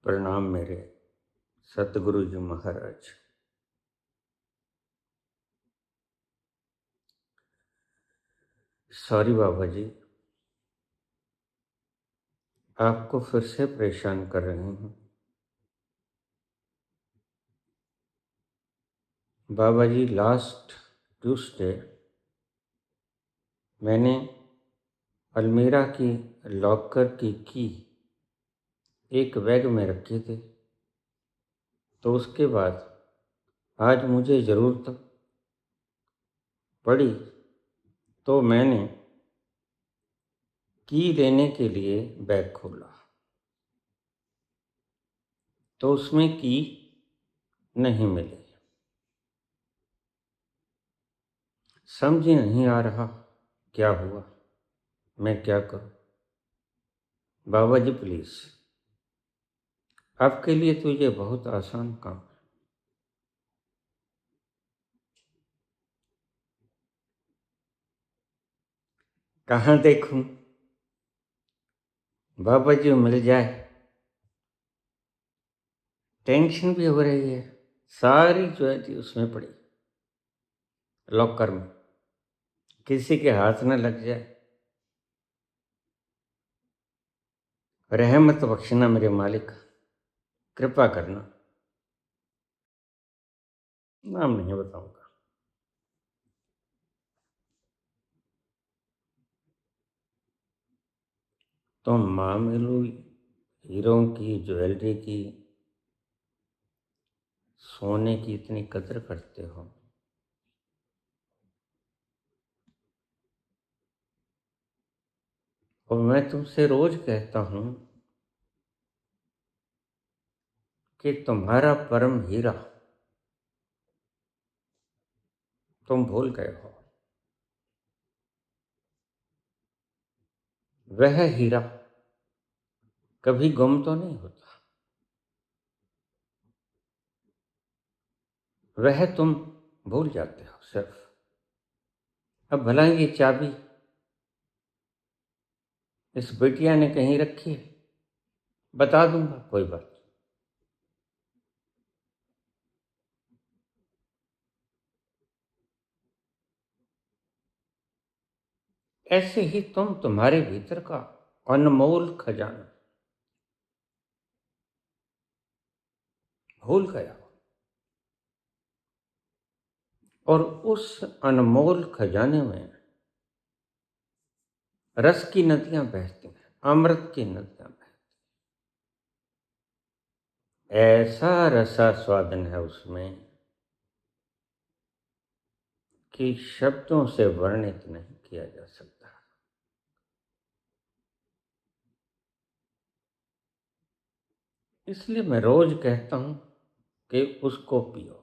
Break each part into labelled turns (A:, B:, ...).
A: प्रणाम मेरे सतगुरु जी महाराज। सॉरी बाबा जी, आपको फिर से परेशान कर रहे हूँ। बाबा जी, लास्ट ट्यूसडे मैंने अलमीरा की लॉकर की एक बैग में रखी थी, तो उसके बाद आज मुझे ज़रूरत पड़ी तो मैंने की लेने के लिए बैग खोला तो उसमें की नहीं मिली। समझ ही नहीं आ रहा क्या हुआ, मैं क्या करूं। बाबा जी प्लीज़, आपके लिए तो ये बहुत आसान काम है। कहाँ देखूं बाबा जी, मिल जाए। टेंशन भी हो रही है, सारी ज्वेलरी उसमें पड़ी लॉकर में, किसी के हाथ न लग जाए। रहमत बख्शना मेरे मालिक, कृपा करना। नाम नहीं बताऊंगा। तो मामूली हीरों की, ज्वेलरी की, सोने की इतनी कदर करते हो, और मैं तुमसे रोज कहता हूं कि तुम्हारा परम हीरा तुम भूल गए हो। वह हीरा कभी गुम तो नहीं होता, वह तुम भूल जाते हो सिर्फ। अब भला ये चाबी इस बिटिया ने कहीं रखी है, बता दूंगा, कोई बात। ऐसे ही तुम्हारे भीतर का अनमोल खजाना भूल गया हो, और उस अनमोल खजाने में रस की नदियां बहती हैं, अमृत की नदियां बहती हैं। ऐसा रसा स्वादन है उसमें कि शब्दों से वर्णित नहीं किया जा सकता। इसलिए मैं रोज कहता हूं कि उसको पियो,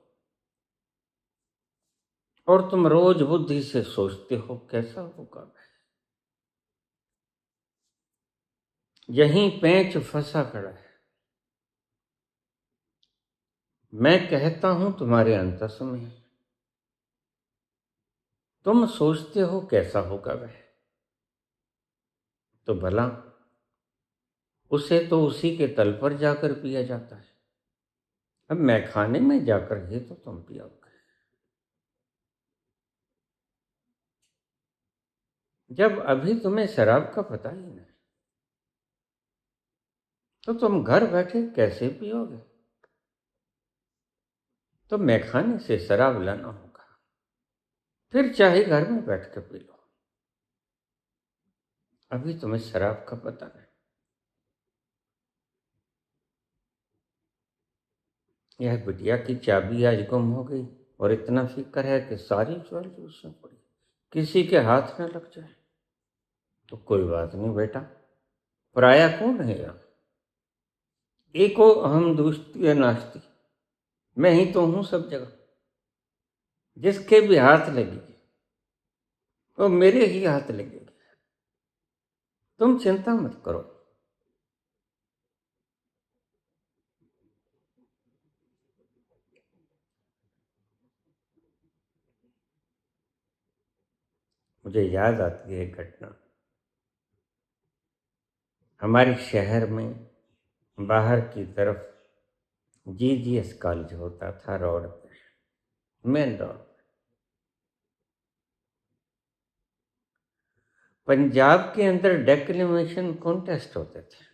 A: और तुम रोज बुद्धि से सोचते हो कैसा होगा। यहीं पेंच फंसा खड़ा है। मैं कहता हूं तुम्हारे अंतस में, तुम सोचते हो कैसा होगा वह, तो भला उसे तो उसी के तल पर जाकर पिया जाता है। अब मैं खाने में जाकर ही तो तुम पियोगे। जब अभी तुम्हें शराब का पता ही नहीं, तो तुम घर बैठे कैसे पियोगे। तो मैखाने से शराब लाना होगा, फिर चाहे घर में बैठ कर पी लो। अभी तुम्हें शराब का पता नहीं। यह बिटिया की चाबी आज गुम हो गई, और इतना फिक्र है कि सारी ज्वेलरी उसमें पड़ी, किसी के हाथ में लग जाए। तो कोई बात नहीं बेटा, पराया कौन है यहाँ। एको अहम दूसरी नास्ती, मैं ही तो हूं सब जगह। जिसके भी हाथ लगेगी वो मेरे ही हाथ लगेगी। तुम चिंता मत करो। मुझे याद आती है एक घटना। हमारे शहर में बाहर की तरफ GGS कॉलेज होता था रोड पे, मेन रोड। पंजाब के अंदर डेक्लेमेशन कॉन्टेस्ट होते थे,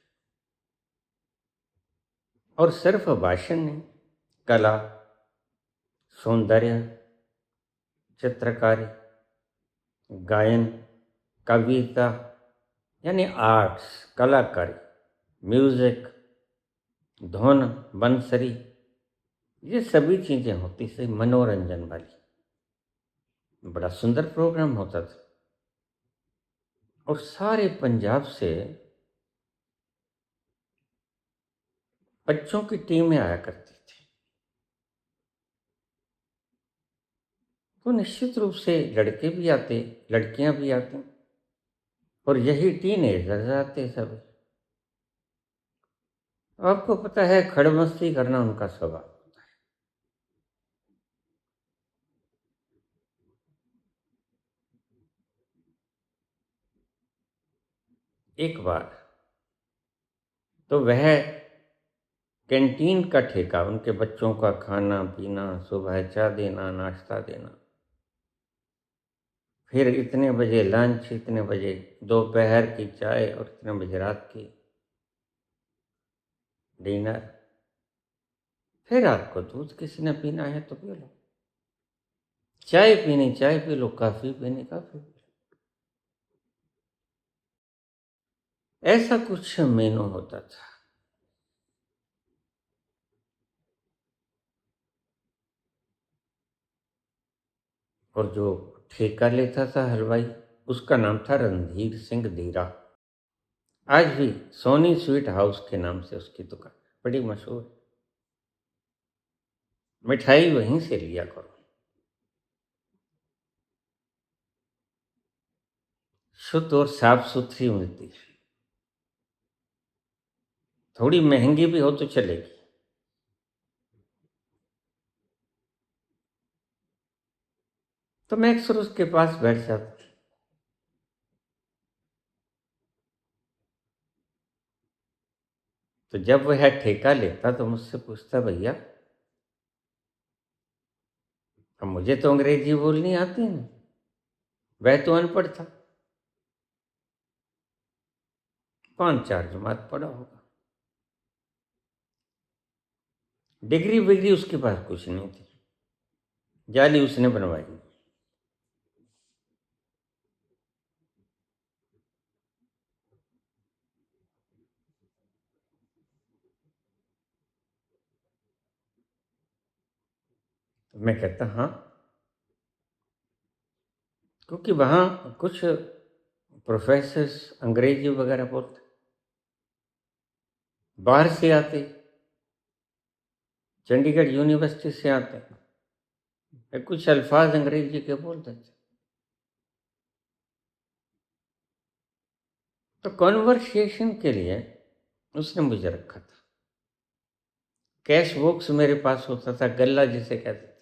A: और सिर्फ भाषण नहीं, कला, सौंदर्य, चित्रकारी, गायन, कविता, यानी आर्ट्स, कलाकारी, म्यूजिक, धुन, बंसरी, ये सभी चीजें होती थी मनोरंजन वाली। बड़ा सुंदर प्रोग्राम होता था, और सारे पंजाब से बच्चों की टीमें आया करती थी। तो निश्चित रूप से लड़के भी आते, लड़कियां भी आती, और यही टीनेजर्स आते सब। आपको पता है, खड़मस्ती करना उनका स्वभाव। एक बार तो वह कैंटीन का ठेका, उनके बच्चों का खाना पीना, सुबह चाय देना, नाश्ता देना, फिर इतने बजे लंच, इतने बजे दोपहर की चाय, और इतने बजे रात की डिनर। फिर आपको दूध किसी ने पीना है तो पी लो, चाय पीनी चाय पी लो, कॉफी पीनी कॉफी पी लो। ऐसा कुछ मेनू होता था। और जो ठेका लेता था हलवाई, उसका नाम था रणधीर सिंह धीरा। आज भी सोनी स्वीट हाउस के नाम से उसकी दुकान बड़ी मशहूर है। मिठाई वहीं से लिया करो। शुद्ध और साफ सुथरी मिलती है। थोड़ी महंगी भी हो तो चलेगी। तो मैं अक्सर उसके पास बैठ जाता था। तो जब वह ठेका लेता तो मुझसे पूछता, भैया अब मुझे तो अंग्रेजी बोलनी आती नहीं, वह तो अनपढ़ था, 5-4 जमात पढ़ा होगा, डिग्री विग्री उसके पास कुछ नहीं थी, जाली उसने बनवाई। तो मैं कहता हाँ, क्योंकि वहाँ कुछ प्रोफेसर्स अंग्रेजी वगैरह बोलते, बाहर से आते, चंडीगढ़ यूनिवर्सिटी से आते, कुछ अल्फाज अंग्रेजी के बोलते थे। तो कॉन्वर्सेशन के लिए उसने मुझे रखा था। कैश बॉक्स मेरे पास होता था, गल्ला जिसे कहते थे।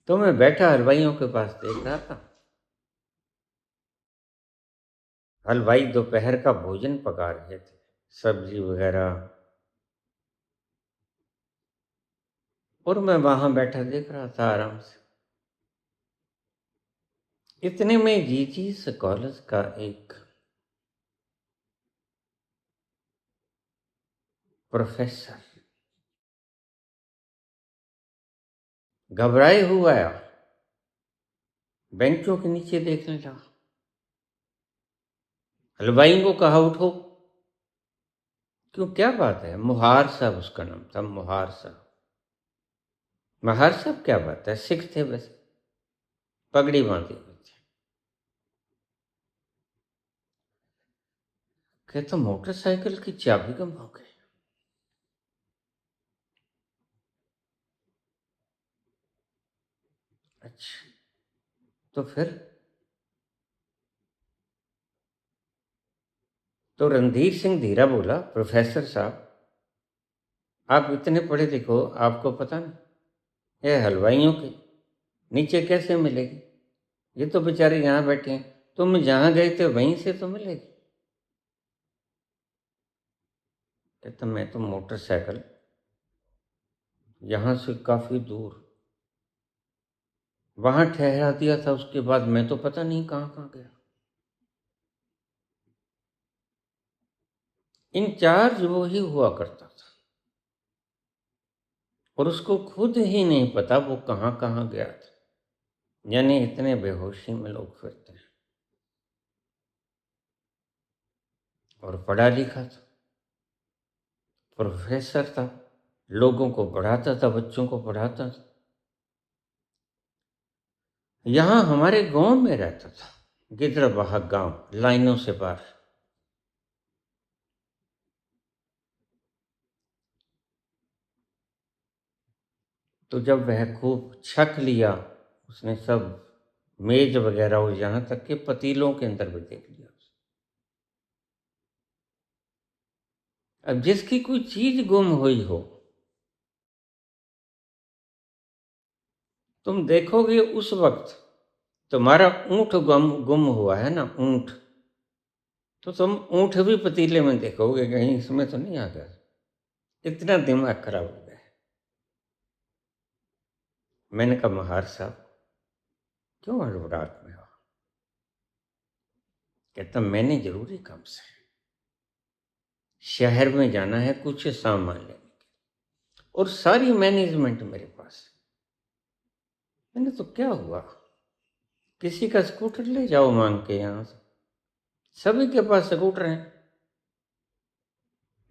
A: तो मैं बैठा हलवाइयों के पास देख रहा था। हलवाई दोपहर का भोजन पका रहे थे, सब्जी वगैरह, और मैं वहां बैठा देख रहा था आराम से। इतने में जीजीस कॉलेज का एक प्रोफेसर घबराए हुआ आया, बेंचों के नीचे देखने लगा। हलवाई को कहा, उठो। क्यों, क्या बात है? मुहार साहब उसका नाम था, मुहार साहब। मुहार साहब क्या बात है, सिख थे वैसे, पगड़ी बांधी हुई थी। कहता, मोटरसाइकिल की चाबी गुम हो गई। अच्छा, तो फिर? तो रणधीर सिंह धीरा बोला, प्रोफेसर साहब, आप इतने पढ़े लिखे हो, आपको पता नहीं ये हलवाइयों की नीचे कैसे मिलेगी? ये तो बेचारे यहाँ बैठे हैं, तुम जहां गए थे वहीं से तो मिलेगी। कहता मैं तो मोटरसाइकिल यहां से काफी दूर वहां ठहरा दिया था, उसके बाद मैं तो पता नहीं कहां कहां गया। इंचार्ज वो ही हुआ करता था और उसको खुद ही नहीं पता वो कहां कहां गया था। यानी इतने बेहोशी में लोग फिरते हैं। और पढ़ा लिखा था, प्रोफेसर था, लोगों को पढ़ाता था, बच्चों को पढ़ाता था। यहां हमारे गांव में रहता था, गिद्रबाहा गांव, लाइनों से पार। तो जब वह खूब छक लिया, उसने सब मेज वगैरह और यहां तक के पतीलों के अंदर भी देख लिया। अब जिसकी कोई चीज गुम हुई हो, तुम देखोगे उस वक्त तुम्हारा ऊंट गुम हुआ है ना, ऊंट, तो तुम ऊंट भी पतीले में देखोगे, कहीं इसमें तो नहीं आ गया। इतना दिमाग खराब हो गया है। मैंने कहा महार साहब क्यों हड़बड़ाहट में हो? कहता मैंने जरूरी काम से शहर में जाना है कुछ सामान लेने के, और सारी मैनेजमेंट मेरे पास है। मैंने तो क्या हुआ, किसी का स्कूटर ले जाओ मांग के, यहां से सभी के पास स्कूटर हैं।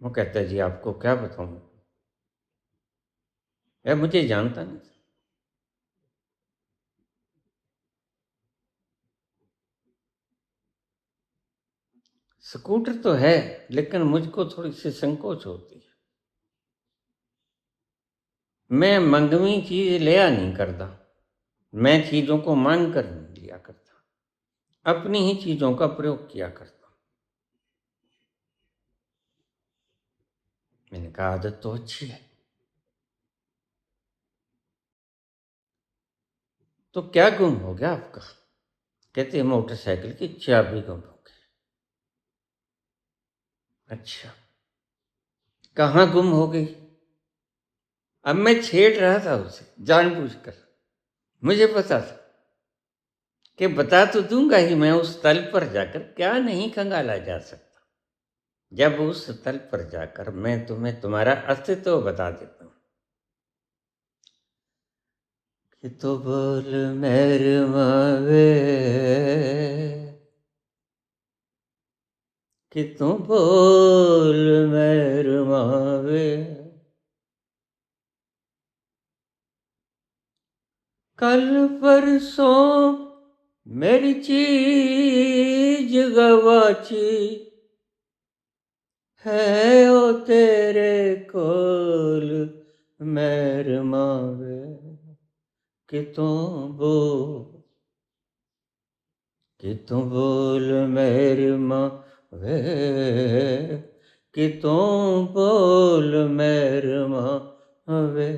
A: वो कहता है जी आपको क्या बताऊं, मैं मुझे जानता नहीं। स्कूटर तो है लेकिन मुझको थोड़ी सी संकोच होती है। मैं मंगवी चीज लिया नहीं करता, मैं चीजों को मांग कर नहीं लिया करता, अपनी ही चीजों का प्रयोग किया करता। मैंने कहा आदत तो अच्छी है। तो क्या गुम हो गया आपका? कहते मोटरसाइकिल की चाबी गुम हो गई। अच्छा, कहाँ गुम हो गई? अब मैं छेड़ रहा था उसे जानबूझकर, मुझे पता था कि बता तो दूंगा ही मैं उस तल पर जाकर, क्या नहीं खंगाला जा सकता। जब उस तल पर जाकर मैं तुम्हें तुम्हारा अस्तित्व बता देता हूं कि तो बोल मेहरमा वे, कि तू बोल मेहरमा वे, कल परसों मेरी चीज गवाची है ओ तेरे कोल मेहरमा वे, कि तू बोल, कि तू बोल मेहरमा वे, कि तू बोल मेहरमा वे,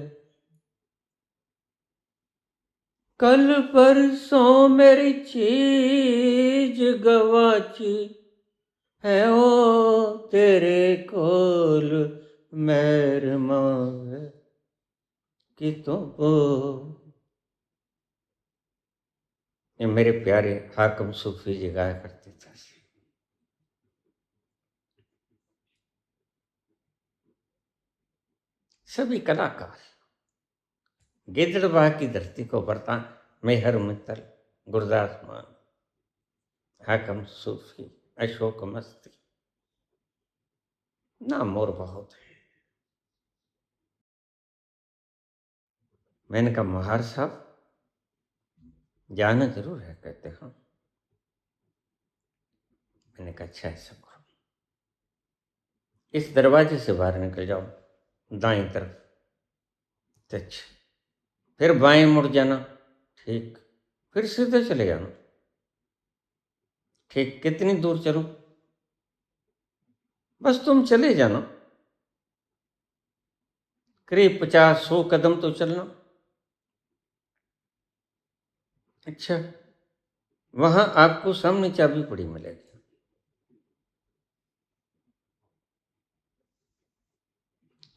A: कल परसों मेरी चीज गवाची है ओ तेरे कोल मेहरमा वे, कि तू बोल। ये मेरे प्यारे हाकिम सूफी जी गाया करते थे। सभी कलाकार गिद्रबाह की धरती को बरता, मेहर मित्तल, गुरदास मान, हाकिम सूफी, अशोक मस्ती, नाम और बहुत है। मैंने कहा महार साहब जाना जरूर है? कहते हाँ। मैंने कहा अच्छा ऐसा करो, इस दरवाजे से बाहर निकल जाओ, दाएं तरफ, अच्छा, फिर बाएं मुड़ जाना, ठीक, फिर सीधे चले जाना, ठीक, कितनी दूर चलूं? बस तुम चले जाना, करीब 50-100 कदम तो चलना। अच्छा, वहां आपको सामने चाबी पड़ी मिलेगी।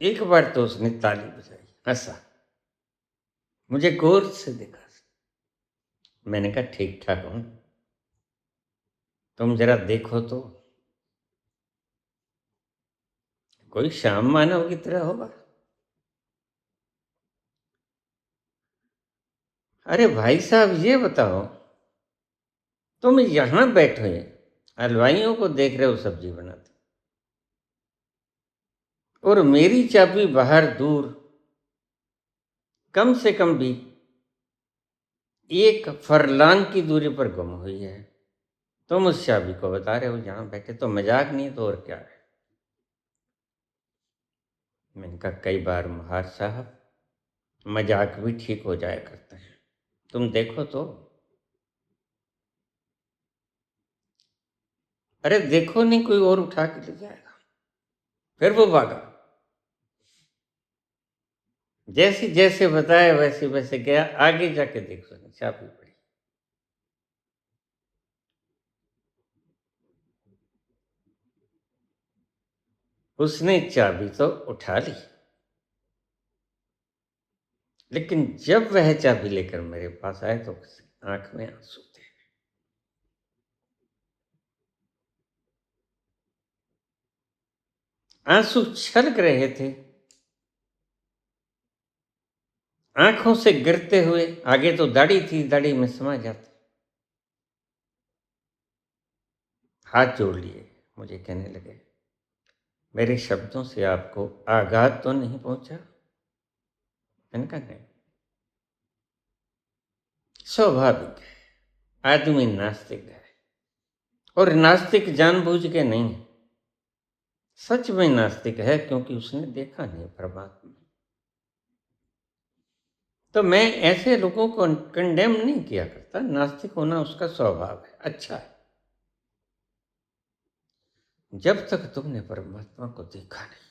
A: एक बार तो उसने ताली बजाई, हंसा, मुझे गौर से देखा। मैंने कहा ठीक ठाक हूं, तुम जरा देखो तो। कोई श्याम मानव की तरह होगा। अरे भाई साहब, ये बताओ, तुम यहां बैठे हलवाइयों को देख रहे हो सब्जी बनाते, और मेरी चाबी बाहर दूर कम से कम भी 1 फरलांग की दूरी पर गुम हुई है। तुम उस चाबी को बता रहे हो जहां बैठे, तो मजाक नहीं तो और क्या है। मैंने कहा कई बार महार साहब, मजाक भी ठीक हो जाया करते हैं, तुम देखो तो। अरे देखो नहीं, कोई और उठा के ले जाएगा। फिर वो भागा। जैसे जैसे बताया वैसे वैसे गया, आगे जाके देखो चाबी पड़ी। उसने चाबी तो उठा ली, लेकिन जब वह चाबी लेकर मेरे पास आए तो आंख में आंसू थे। आंसू छलक रहे थे, आंखों से गिरते हुए। आगे तो दाढ़ी थी, दाढ़ी में समा जाते। हाथ जोड़ लिए, मुझे कहने लगे, मेरे शब्दों से आपको आघात तो नहीं पहुंचा? मैंने कहा नहीं। स्वाभाविक है, आदमी नास्तिक है, और नास्तिक जानबूझ के नहीं, सच में नास्तिक है, क्योंकि उसने देखा नहीं परमात्मा। तो मैं ऐसे लोगों को कंडेम नहीं किया करता, नास्तिक होना उसका स्वभाव है, अच्छा है। जब तक तुमने परमात्मा को देखा नहीं,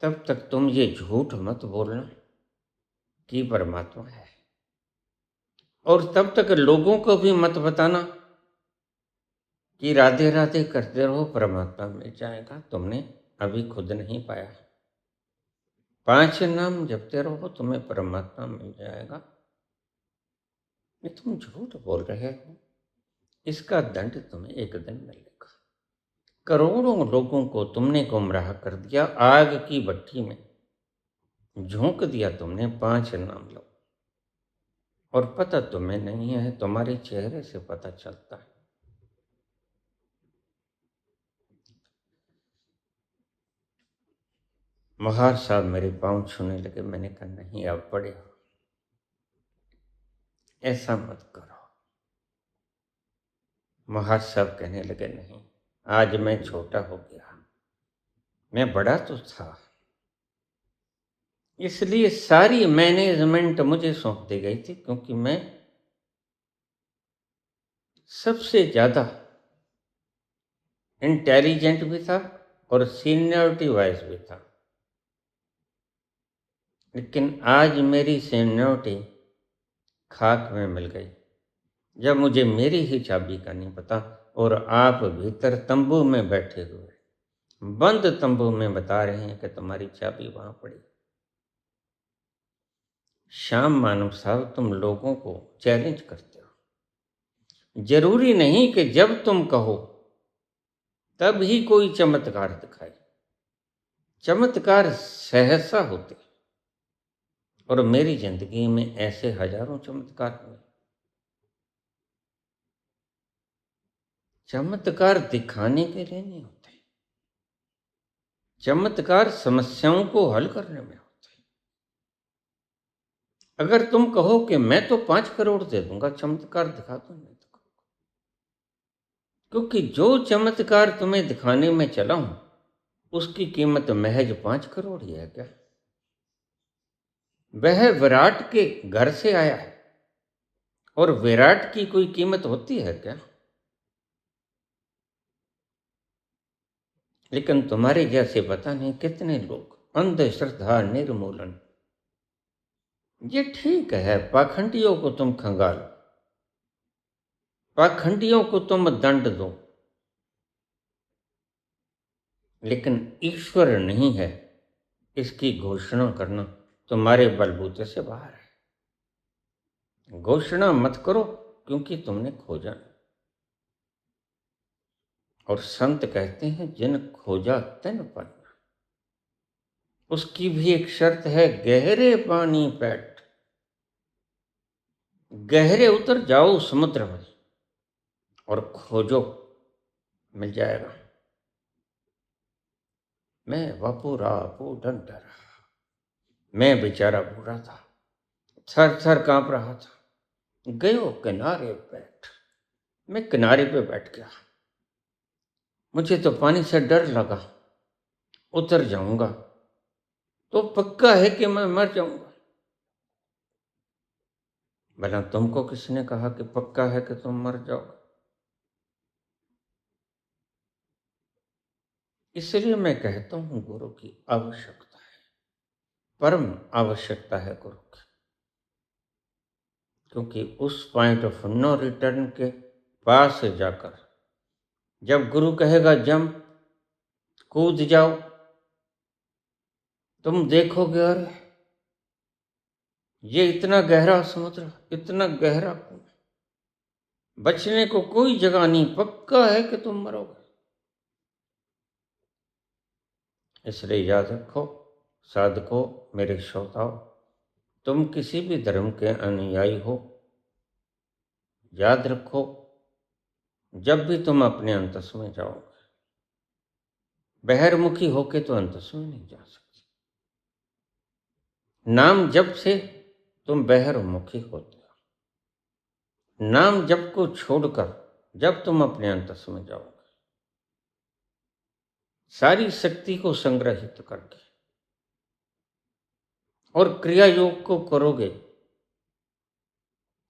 A: तब तक तुम ये झूठ मत बोलना कि परमात्मा है, और तब तक लोगों को भी मत बताना कि राधे राधे करते रहो परमात्मा मिल जाएगा। तुमने अभी खुद नहीं पाया। 5 नाम जपते रहो, तुम्हें परमात्मा मिल जाएगा। ये तुम झूठ बोल रहे हो, इसका दंड तुम्हें एक दिन मिलेगा। करोड़ों लोगों को तुमने गुमराह कर दिया, आग की भट्टी में झोंक दिया तुमने। 5 नाम लो, और पता तुम्हें नहीं है, तुम्हारे चेहरे से पता चलता है। महार साहब मेरे पांव छूने लगे। मैंने कहा नहीं, आप बड़े हो, ऐसा मत करो। महार साहब कहने लगे, नहीं, आज मैं छोटा हो गया, मैं बड़ा तो था, इसलिए सारी मैनेजमेंट मुझे सौंप दी गई थी, क्योंकि मैं सबसे ज्यादा इंटेलिजेंट भी था और सीनियरिटी वाइज भी था। लेकिन आज मेरी सीनियरिटी खाक में मिल गई, जब मुझे मेरी ही चाबी का नहीं पता, और आप भीतर तंबू में बैठे हुए, बंद तंबू में बता रहे हैं कि तुम्हारी चाबी वहां पड़ी। श्याम मानव साहब, तुम लोगों को चैलेंज करते हो। जरूरी नहीं कि जब तुम कहो तब ही कोई चमत्कार दिखाए। चमत्कार सहसा होते, और मेरी जिंदगी में ऐसे हजारों चमत्कार हुए। चमत्कार दिखाने के लिए नहीं होते, चमत्कार समस्याओं को हल करने में होते। अगर तुम कहो कि मैं तो 5 करोड़ दे दूंगा, चमत्कार दिखा दो, नहीं तो, क्योंकि जो चमत्कार तुम्हें दिखाने में चला हूं, उसकी कीमत महज 5 करोड़ ही है क्या? वह विराट के घर से आया है, और विराट की कोई कीमत होती है क्या? लेकिन तुम्हारे जैसे पता नहीं कितने लोग अंधश्रद्धा निर्मूलन ये ठीक है, पाखंडियों को तुम खंगालो, पाखंडियों को तुम दंड दो, लेकिन ईश्वर नहीं है इसकी घोषणा करना तुम्हारे बलबूते से बाहर है। घोषणा मत करो, क्योंकि तुमने खोजा नहीं। और संत कहते हैं जिन खोजा तिन पाया। उसकी भी एक शर्त है, गहरे पानी पैठ, गहरे उतर जाओ समुद्र में और खोजो, मिल जाएगा। मैं वपुरा पूडन डरा, मैं बेचारा बूढ़ा था, थर थर कांप रहा था, गयो किनारे बैठ, मैं किनारे पे बैठ गया। मुझे तो पानी से डर लगा, उतर जाऊंगा तो पक्का है कि मैं मर जाऊंगा। भला तुमको किसने कहा कि पक्का है कि तुम मर जाओगे? इसलिए मैं कहता हूं गुरु की आवश्यकता है, परम आवश्यकता है गुरु की। क्योंकि उस पॉइंट ऑफ नो रिटर्न के पास जाकर जब गुरु कहेगा जम, कूद जाओ, तुम देखोगे अरे ये इतना गहरा समुद्र, इतना गहरा कुआं, बचने को कोई जगह नहीं, पक्का है कि तुम मरोगे। इसलिए याद रखो साधको, मेरे श्रोताओ, तुम किसी भी धर्म के अनुयायी हो, याद रखो जब भी तुम अपने अंतस में जाओगे, बहिर्मुखी होके तो अंतस में नहीं जा सकते। नाम जप से तुम बहिर्मुखी होते हो। नाम जप को छोड़कर जब तुम अपने अंतस में जाओगे, सारी शक्ति को संग्रहित करके और क्रिया योग को करोगे,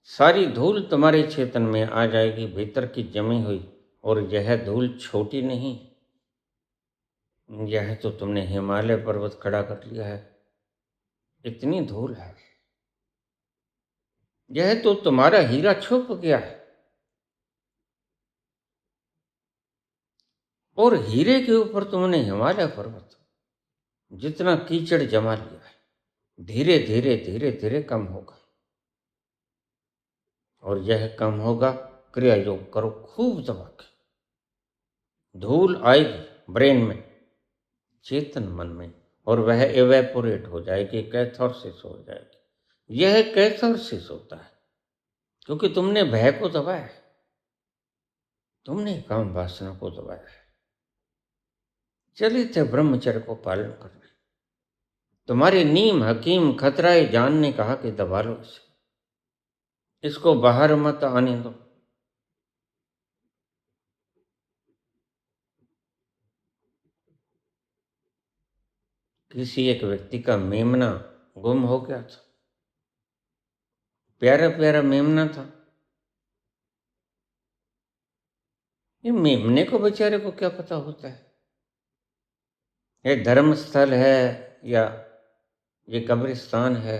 A: सारी धूल तुम्हारे चेतन में आ जाएगी, भीतर की जमी हुई। और यह धूल छोटी नहीं, यह तो तुमने हिमालय पर्वत खड़ा कर लिया है, इतनी धूल है। यह तो तुम्हारा हीरा छुप गया है, और हीरे के ऊपर तुमने हिमालय पर्वत, जितना कीचड़ जमा लिया है, धीरे धीरे धीरे धीरे कम होगा। और यह कम होगा, क्रिया योग करो खूब दबा के, धूल आएगी ब्रेन में, चेतन मन में, और वह एवेपोरेट हो जाएगी, कैथारसिस हो जाएगी। यह कैथारसिस होता है क्योंकि तुमने भय को दबाया है, तुमने काम वासना को दबाया है। चले थे ब्रह्मचर्य को पालन करने, तुम्हारे नीम हकीम खतराए जान ने कहा कि दबा लो इसे, इसको बाहर मत आने दो। किसी एक व्यक्ति का मेमना गुम हो गया था, प्यारा प्यारा मेमना था। ये मेमने को बेचारे को क्या पता होता है ये धर्म स्थल है या ये कब्रिस्तान है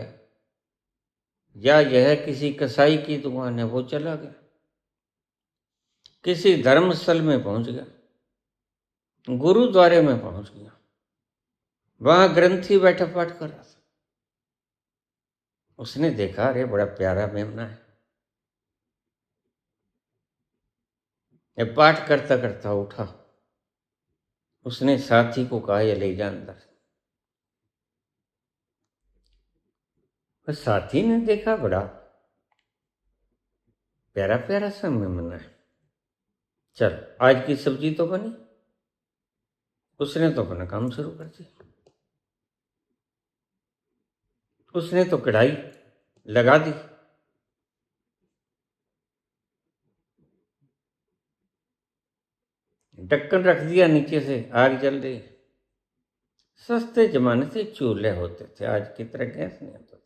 A: या यह किसी कसाई की दुकान है। वो चला गया, किसी धर्म स्थल में पहुंच गया, गुरुद्वारे में पहुंच गया, वहां ग्रंथी बैठा पाठ कर रहा था। उसने देखा अरे बड़ा प्यारा मेमना है। ये पाठ करता करता उठा, उसने साथी को कहा ये ले जा अंदर। साथी ने देखा बड़ा प्यारा प्यारा सा मेमना है, चल आज की सब्जी तो बनी। उसने तो अपना काम शुरू कर दिया, उसने तो कढ़ाई लगा दी, ढक्कन रख दिया, नीचे से आग जल रही। सस्ते जमाने से चूल्हे होते थे, आज की तरह गैस नहीं होता था।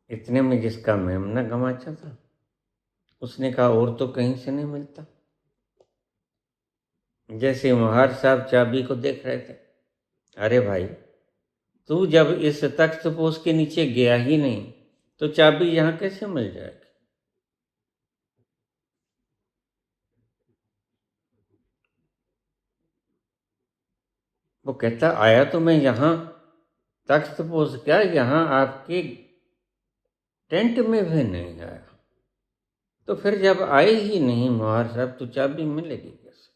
A: इतने में जिसका मेमना गमाचा था, उसने कहा और तो कहीं से नहीं मिलता। जैसे महार साहब चाबी को देख रहे थे, अरे भाई तू जब इस तख्त पोष के नीचे गया ही नहीं तो चाबी यहां कैसे मिल जाएगी? वो कहता आया तो मैं यहां तख्त पोष क्या, यहां आपके टेंट में भी नहीं आया। तो फिर जब आए ही नहीं मुहार साहब तो चाबी मिलेगी कैसे?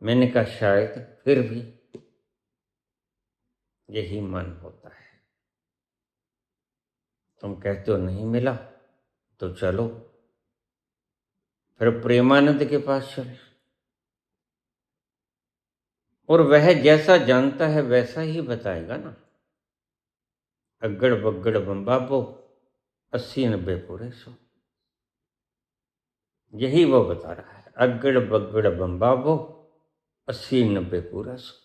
A: मैंने कहा शायद फिर भी यही मन होता है। तुम कहते हो नहीं मिला तो चलो फिर प्रेमानंद के पास चले, और वह जैसा जानता है वैसा ही बताएगा ना। अगड़ बगड़ बम्बाबो 80-90 पूरे 100, यही वो बता रहा है। अगड़ बगड़ बम्बाबो 80-90 पूरा 100।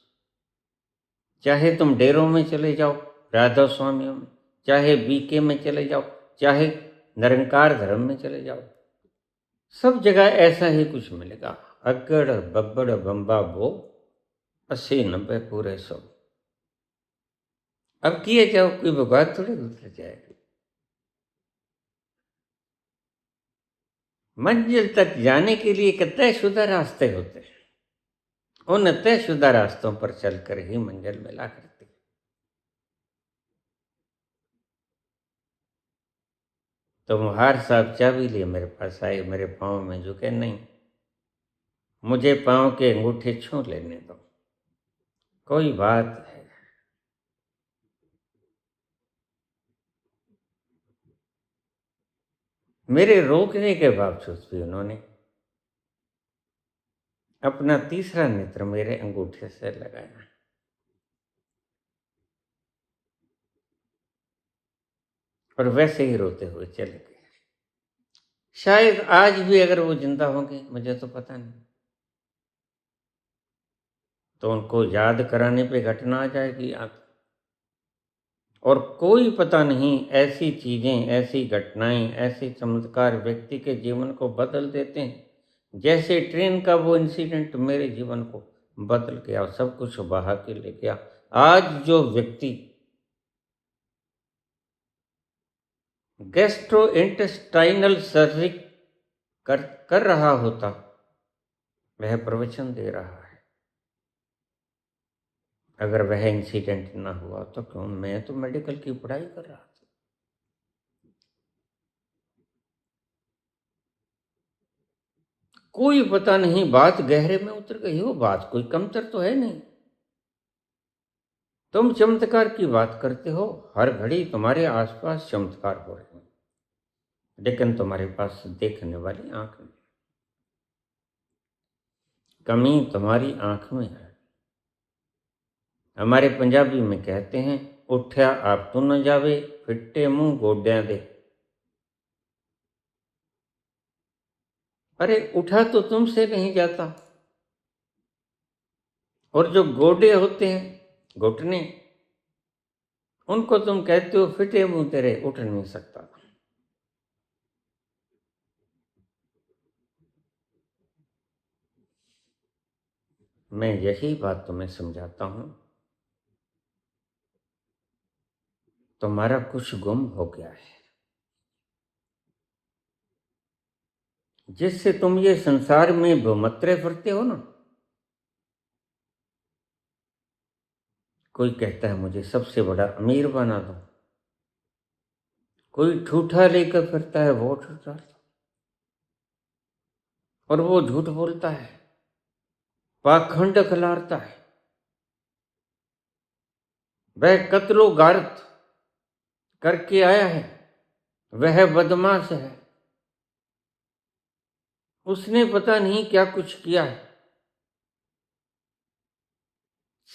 A: चाहे तुम डेरों में चले जाओ, राधा स्वामियों में, चाहे बीके में चले जाओ, चाहे निरंकार धर्म में चले जाओ, सब जगह ऐसा ही कुछ मिलेगा। अगड़ बगड़ बम्बाबो 80-90 पूरे 100। अब किए जाओ, कोई भगवान थोड़े गुजर जाएगी। मंजिल तक जाने के लिए एक तयशुदा रास्ते होते हैं, उन तयशुदा रास्तों पर चलकर ही मंजिल मिला करती है। तो मुहार साहब चाबी लिए मेरे पास आए, मेरे पाँव में झुके, नहीं मुझे पाँव के अंगूठे छू लेने दो, कोई बात है। मेरे रोकने के बावजूद भी उन्होंने अपना तीसरा नेत्र मेरे अंगूठे से लगाया, और वैसे ही रोते हुए चले गए। शायद आज भी अगर वो जिंदा होंगे, मुझे तो पता नहीं, तो उनको याद कराने पे घटना आ जाएगी याद। और कोई पता नहीं, ऐसी चीजें, ऐसी घटनाएं, ऐसे चमत्कार व्यक्ति के जीवन को बदल देते हैं। जैसे ट्रेन का वो इंसिडेंट मेरे जीवन को बदल गया, सब कुछ बहा के ले गया। आज जो व्यक्ति गैस्ट्रोइंटेस्टाइनल सर्जरी कर रहा होता, वह प्रवचन दे रहा है। अगर वह इंसिडेंट ना हुआ तो क्यों, मैं तो मेडिकल की पढ़ाई कर रहा था। कोई पता नहीं, बात गहरे में उतर गई हो, बात कोई कमतर तो है नहीं। तुम चमत्कार की बात करते हो, हर घड़ी तुम्हारे आसपास चमत्कार हो रहे हैं, लेकिन तुम्हारे पास देखने वाली आंख नहीं। कमी तुम्हारी आंख में है। हमारे पंजाबी में कहते हैं, उठ्या आप तू न जावे, फिट्टे मुंह गोड्या दे। अरे उठा तो तुमसे नहीं जाता, और जो गोडे होते हैं, घुटने, उनको तुम कहते हो फिटे मुंह तेरे, उठ नहीं सकता। मैं यही बात तुम्हें समझाता हूं, तुम्हारा कुछ गुम हो गया है, जिससे तुम ये संसार में भमत्रे फिरते हो ना। कोई कहता है मुझे सबसे बड़ा अमीर बना दो, कोई ठूठा लेकर फिरता है वो ठूठा, और वो झूठ बोलता है, पाखंड खिलारता है, वह कत्लो गारत करके आया है, वह बदमाश है, उसने पता नहीं क्या कुछ किया है।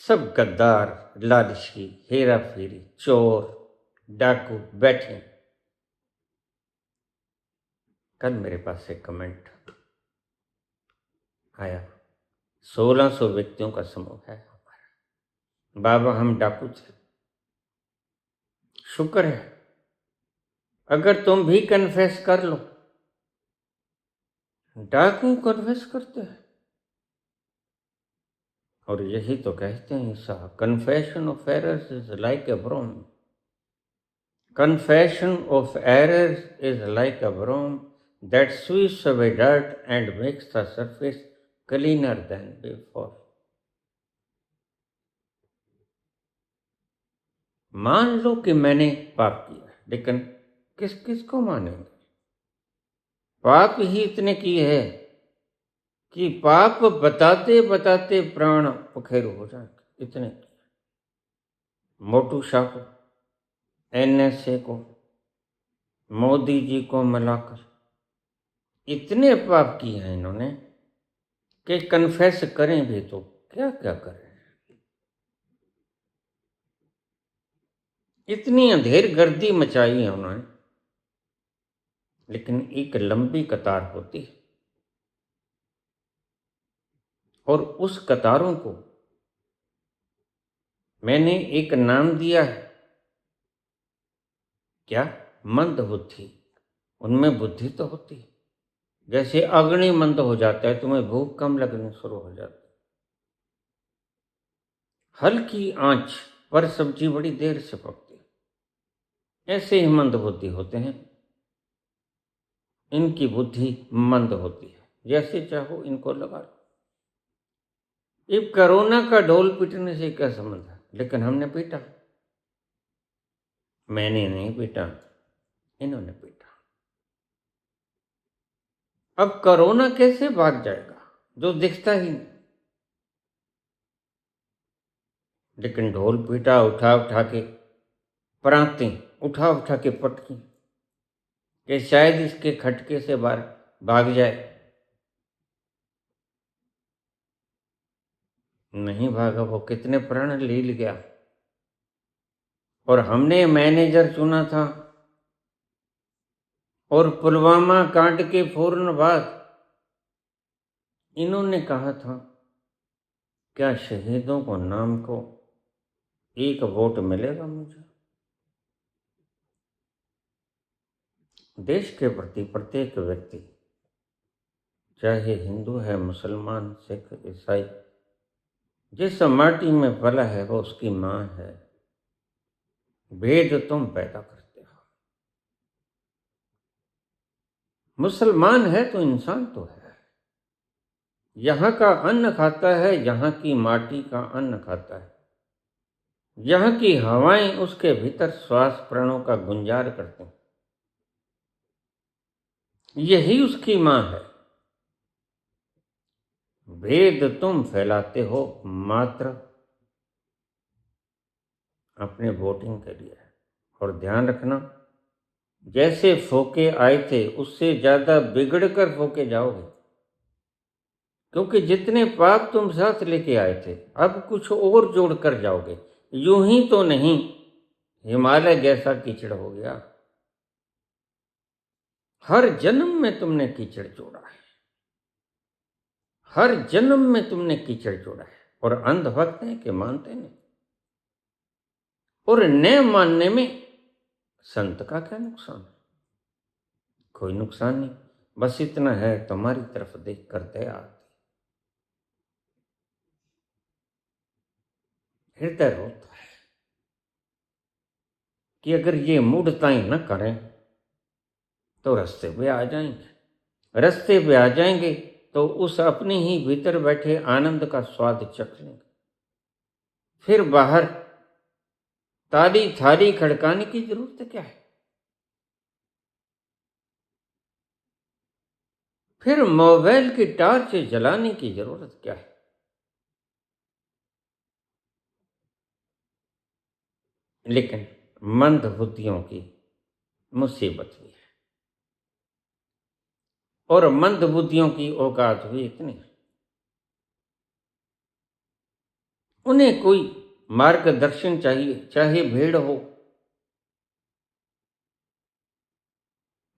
A: सब गद्दार, लालची, हेरा फेरी, चोर, डाकू बैठे। कल मेरे पास एक कमेंट आया, 1600 व्यक्तियों का समूह है हमारा, बाबा हम डाकू थे। शुक्र है अगर तुम भी कन्फेस कर लो। डाकू कन्फेस करते हैं, और यही तो कहते हैं Isa, confession of errors is like a broom, confession of errors is like a broom that sweeps away dirt and makes the surface cleaner than before. मान लो कि मैंने पाप किया, लेकिन किस किस को मानेंगे? पाप ही इतने किए है कि पाप बताते बताते प्राण पखेरु हो जाएंगे, इतने। मोटू शाह को, एनएसए को, मोदी जी को मिलाकर इतने पाप किए हैं इन्होंने कि कन्फेस करें भी तो क्या क्या करें। इतनी अंधेर गर्दी मचाई है उन्होंने, लेकिन एक लंबी कतार होती है और उस कतारों को मैंने एक नाम दिया है, क्या? मंद बुद्धि। उनमें बुद्धि तो होती है, जैसे अग्नि मंद हो जाता है, तुम्हें भूख कम लगनी शुरू हो जाती है। हल्की आंच पर सब्जी बड़ी देर से पकती है, ऐसे ही मंद बुद्धि होते हैं। इनकी बुद्धि मंद होती है, जैसे चाहो इनको लगा लो। अब कोरोना का ढोल पीटने से क्या संबंध है? लेकिन हमने पीटा, मैंने नहीं पीटा, इन्होंने पीटा। अब कोरोना कैसे भाग जाएगा जो दिखता ही नहीं? लेकिन ढोल पीटा, उठा उठा के पराते, उठा उठा के पटकी, कि शायद इसके खटके से बाहर भाग जाए। नहीं भागा, वो कितने प्राण ले गया। और हमने मैनेजर चुना था, और पुलवामा कांड के फौरन बाद इन्होंने कहा था, क्या शहीदों को नाम को एक वोट मिलेगा मुझे? देश के प्रति प्रत्येक व्यक्ति, चाहे हिंदू है, मुसलमान, सिख, ईसाई, जिस माटी में पला है वो उसकी मां है। भेद तुम पैदा करते हो। मुसलमान है तो इंसान तो है, यहाँ का अन्न खाता है, यहाँ की माटी का अन्न खाता है, यहाँ की हवाएं उसके भीतर श्वास प्राणों का गुंजार करते हैं, यही उसकी मां है। भेद तुम फैलाते हो मात्र अपने वोटिंग के लिए। और ध्यान रखना, जैसे फोके आए थे उससे ज्यादा बिगड़ कर फोके जाओगे, क्योंकि जितने पाप तुम साथ लेके आए थे अब कुछ और जोड़ कर जाओगे। यूं ही तो नहीं, हिमालय जैसा कीचड़ हो गया। हर जन्म में तुमने कीचड़ जोड़ा है, हर जन्म में तुमने कीचड़ जोड़ा है। और अंधभक्त हैं कि मानते नहीं। और न मानने में संत का क्या नुकसान? कोई नुकसान नहीं, बस इतना है, तुम्हारी तरफ देख कर दया आती, हृदय रोता है कि अगर ये मूढ़ताएं न करें तो रास्ते पे आ जाएंगे। रास्ते पे आ जाएंगे तो उस अपने ही भीतर बैठे आनंद का स्वाद चख लेंगे। फिर बाहर ताली थाली खड़काने की जरूरत क्या है? फिर मोबाइल की टार्च जलाने की जरूरत क्या है? लेकिन मंद बुद्धियों की मुसीबत भी है, और मंद बुद्धियों की औकात भी इतनी है। उन्हें कोई मार्गदर्शन चाहिए, चाहे भेड़ हो,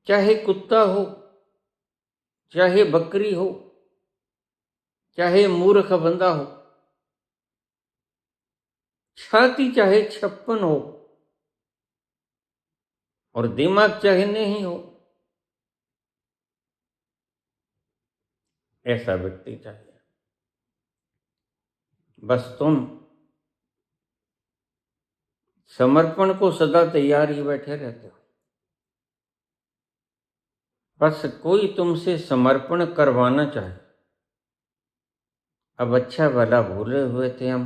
A: चाहे कुत्ता हो, चाहे बकरी हो, चाहे मूर्ख बंदा हो, छाती चाहे 56 हो, और दिमाग चाहे नहीं हो, ऐसा व्यक्ति चाहिए। बस तुम समर्पण को सदा तैयार ही बैठे रहते हो। बस कोई तुमसे समर्पण करवाना चाहे। अब अच्छा भला भूले हुए थे हम,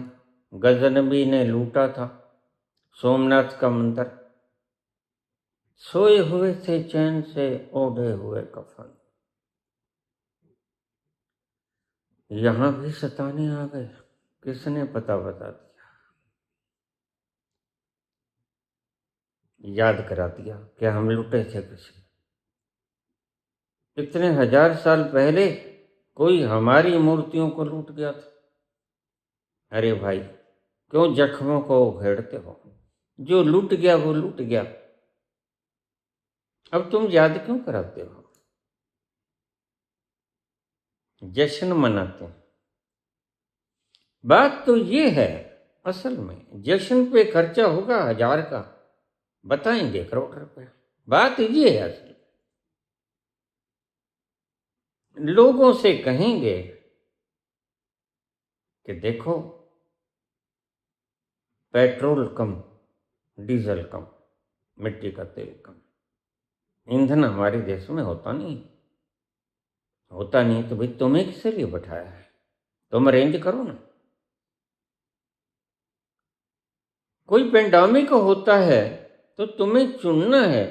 A: गजनबी ने लूटा था सोमनाथ का मंदिर, सोए हुए थे चैन से ओढ़े हुए कफन। यहां भी सताने आ गए, किसने पता बता दिया, याद करा दिया कि हम लुटे थे किसी। इतने 1000 साल पहले कोई हमारी मूर्तियों को लूट गया था। अरे भाई, क्यों जख्मों को उघेड़ते हो? जो लूट गया वो लूट गया, अब तुम याद क्यों कराते हो? जश्न मनाते हैं। बात तो ये है, असल में जश्न पे खर्चा होगा 1000 का, बताएंगे करोड़ रुपए। बात ये है, असल लोगों से कहेंगे कि देखो पेट्रोल कम, डीजल कम, मिट्टी का तेल कम, ईंधन हमारे देश में होता नहीं तो भाई तुम्हें किस लिए बैठाया है? तुम अरेंज करो ना। कोई पेंडेमिक होता है तो तुम्हें चुनना है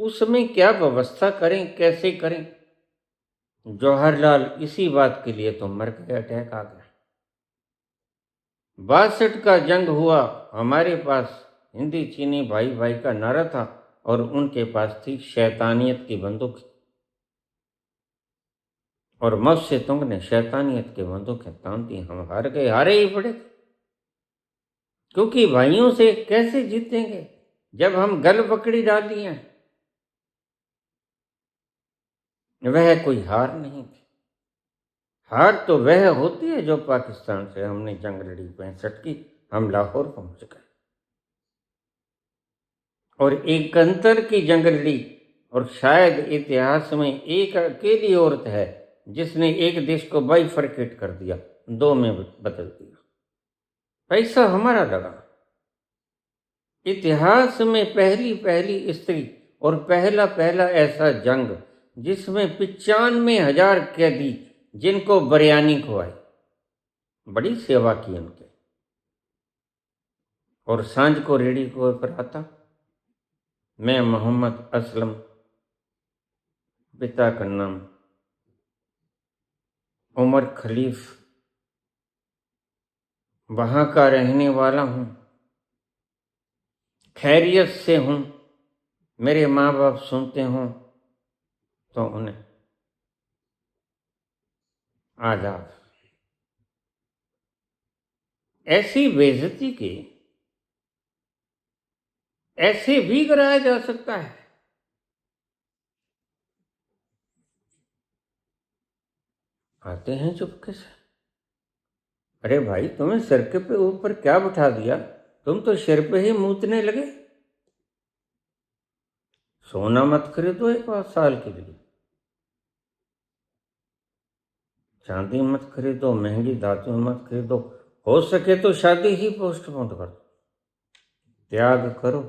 A: उसमें क्या व्यवस्था करें, कैसे करें। जवाहरलाल इसी बात के लिए तो मर गए, अटैक आ गया। 62 का जंग हुआ, हमारे पास हिंदी चीनी भाई भाई का नारा था और उनके पास थी शैतानियत की बंदूक। और मौ से तुंग ने शैतानियत की बंदूकें तान दी, हम हार गए, हारे ही पड़े। क्योंकि भाइयों से कैसे जीतेंगे जब हम गल पकड़ी डाली हैं। वह कोई हार नहीं थी। हार तो वह होती है जो पाकिस्तान से हमने जंग लड़ी 65 की, हम लाहौर पहुंच गए और एक अंतर की जंग लड़ी। और शायद इतिहास में एक अकेली औरत है जिसने एक देश को बाइफरकेट कर दिया, 2 में बदल दिया। पैसा हमारा लगा। इतिहास में पहली स्त्री और पहला ऐसा जंग जिसमें 95,000 कैदी, जिनको बिरयानी खुआई, बड़ी सेवा की उनके। और सांझ को रेडी को पर आता, मैं मोहम्मद असलम, पिता का नाम उमर खलीफ, वहां का रहने वाला हूं, खैरियत से हूं। मेरे माँ बाप सुनते हों तो उन्हें आदाब। ऐसी बेइज्जती की ऐसे भी कराया जा सकता है? आते हैं चुपके से। अरे भाई, तुम्हें सिर के पे ऊपर क्या बिठा दिया? तुम तो सिर पे ही मूतने लगे। सोना मत खरीदो 1 साल के लिए, चांदी मत खरीदो, महंगी धातु मत खरीदो, हो सके तो शादी ही पोस्टपोन कर दो। त्याग करो,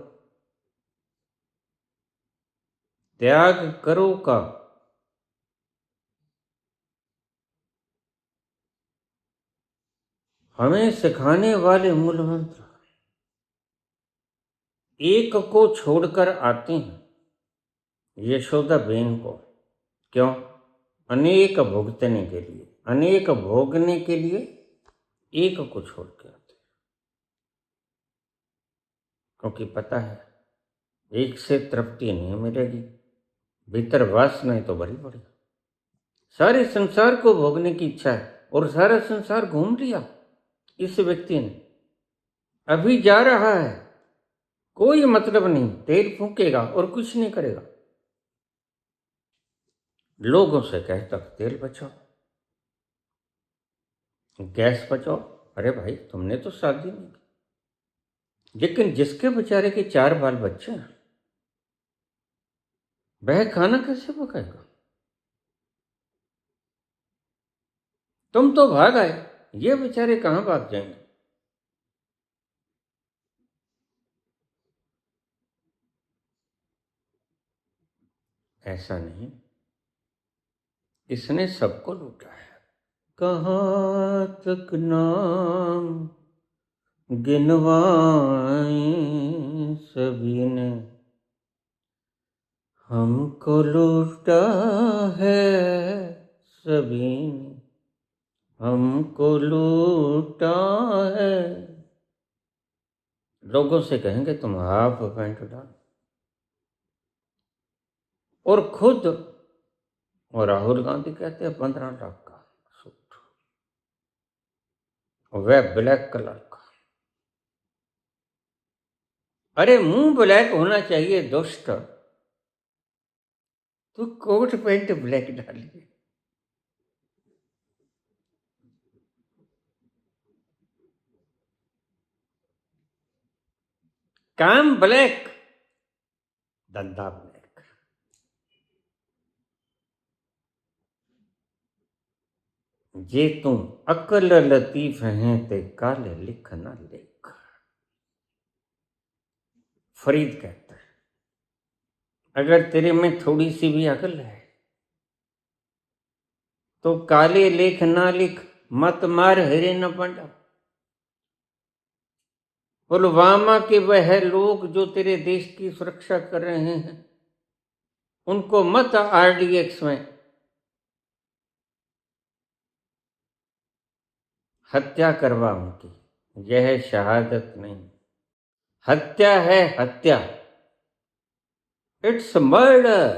A: त्याग करो का हमें सिखाने वाले मूल मंत्र एक को छोड़कर आते हैं, यशोदा बेन को। क्यों? अनेक भुगतने के लिए, अनेक भोगने के लिए एक को छोड़ के आते हैं। क्योंकि पता है एक से तृप्ति नहीं मिलेगी, भीतर वासनाएं तो भरी पड़ी। सारे संसार को भोगने की इच्छा है और सारा संसार घूम लिया इस व्यक्ति ने, अभी जा रहा है, कोई मतलब नहीं, तेल फूकेगा और कुछ नहीं करेगा। लोगों से कहता तेल बचाओ, गैस बचाओ। अरे भाई, तुमने तो शादी नहीं की, लेकिन जिसके बेचारे के 4 बाल बच्चे हैं, वह खाना कैसे पकाएगा? तुम तो भाग आए, ये बेचारे कहां भाग जाएंगे? ऐसा नहीं, इसने सबको लूटा है। कहाँ तक नाम गिनवाए सभी ने, हमको लूटा है सभी ने, हमको लूटा है। लोगों से कहेंगे तुम हाफ पैंट डाल, और खुद और राहुल गांधी कहते हैं 15 लाख का सूट, वह ब्लैक कलर का। अरे मुंह ब्लैक होना चाहिए दोस्त, तू कोट पैंट ब्लैक डालिए। काम ब्लैक, धंधा ब्लैक। जे तुम अकल लतीफ हैं ते काले लिख ना लेख। फरीद कहता है अगर तेरे में थोड़ी सी भी अकल है तो काले लेख ना लिख, मत मार हरे न पंडा। पुलवामा के वह लोग जो तेरे देश की सुरक्षा कर रहे हैं, उनको मत आरडीएक्स में हत्या करवा उनकी। यह शहादत नहीं, हत्या है हत्या, इट्स मर्डर।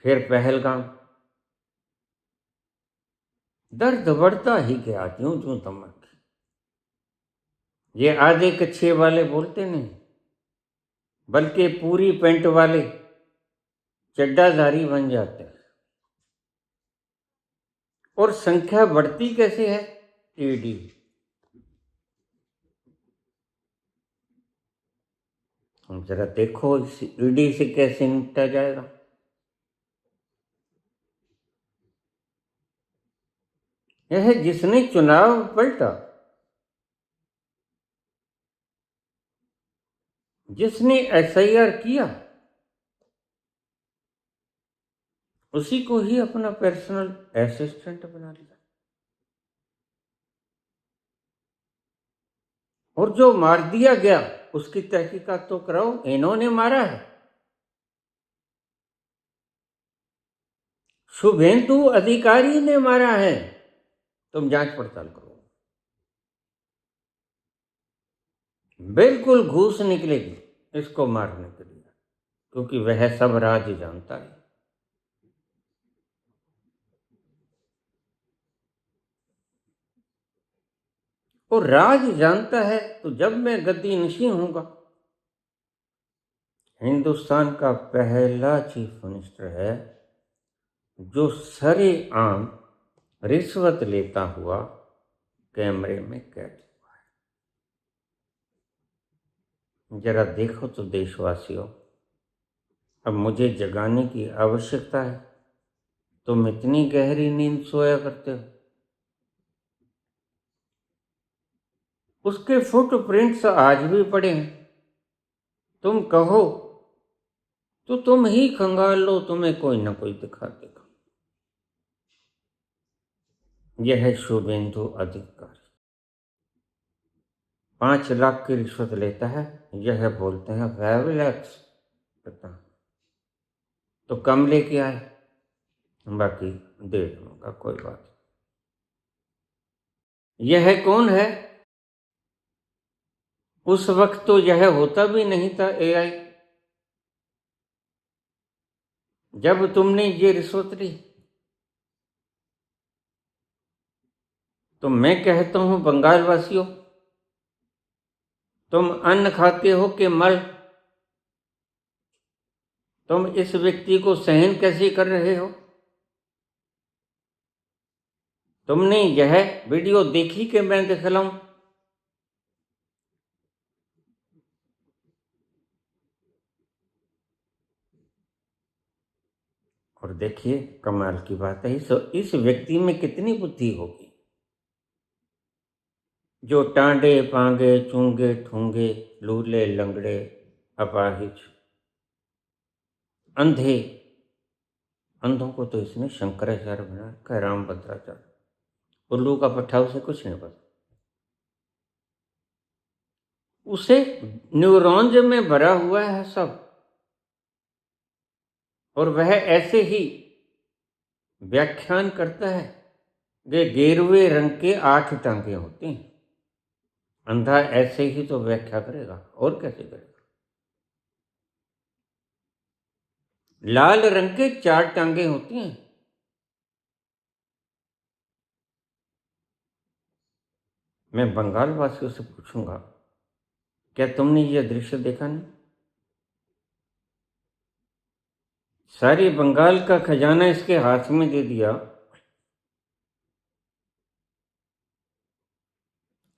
A: फिर पहलगाम, दर्द बढ़ता ही गया ज्यों ज्यों दमक। ये आधे कच्छे वाले बोलते नहीं, बल्कि पूरी पेंट वाले चड्डाधारी बन जाते हैं। और संख्या बढ़ती कैसे है? ईडी, हम जरा देखो इस ईडी से कैसे निपटा जाएगा। यह जिसने चुनाव पलटा, जिसने एसआईआर किया, उसी को ही अपना पर्सनल असिस्टेंट बना लिया। और जो मार दिया गया उसकी तहकीकात तो कराओ, इन्होंने मारा है। शुभेंदु अधिकारी ने मारा है, तुम जांच पड़ताल करो। बिल्कुल घूस निकलेगी इसको मारने के लिए, क्योंकि वह सब राज जानता है। और राज जानता है तो जब मैं गद्दी नशीं होऊंगा, हिंदुस्तान का पहला चीफ मिनिस्टर है जो सरेआम रिश्वत लेता हुआ कैमरे में कैद हुआ है। जरा देखो तो देशवासियों, अब मुझे जगाने की आवश्यकता है। तुम इतनी गहरी नींद सोया करते हो। उसके फुटप्रिंट्स आज भी पड़े हैं। तुम कहो तो तुम ही खंगाल लो, तुम्हें कोई ना कोई दिखा देगा। यह है शुभेंदु अधिकारी, 5 लाख की रिश्वत लेता है। यह बोलते हैं 5 लाख, तो कम लेके आए, बाकी दे दूंगा, कोई बात। यह कौन है? उस वक्त तो यह होता भी नहीं था एआई, जब तुमने ये रिश्वत ली। तो मैं कहता हूं बंगाल वासियों, तुम अन्न खाते हो कि मल? तुम इस व्यक्ति को सहन कैसे कर रहे हो? तुमने यह वीडियो देखी कि मैं दिखलाऊं? और देखिए कमाल की बात है, इस व्यक्ति में कितनी बुद्धि होगी, जो टांडे पांगे चूंगे ठूंगे लूले लंगड़े अपाहिज, अंधे, अंधों को तो इसने शंकराचार्य बना रखा, रामभद्राचार्य। उल्लू का पट्टा उसे कुछ नहीं पता। उसे न्यूरॉन्स में भरा हुआ है सब, और वह ऐसे ही व्याख्यान करता है कि गेरुए रंग के 8 टांगे होते हैं। अंधा ऐसे ही तो व्याख्या करेगा, और कैसे करेगा। लाल रंग के 4 टांगे होते हैं। मैं बंगाल वासियों से पूछूंगा, क्या तुमने यह दृश्य देखा नहीं? सारी बंगाल का खजाना इसके हाथ में दे दिया,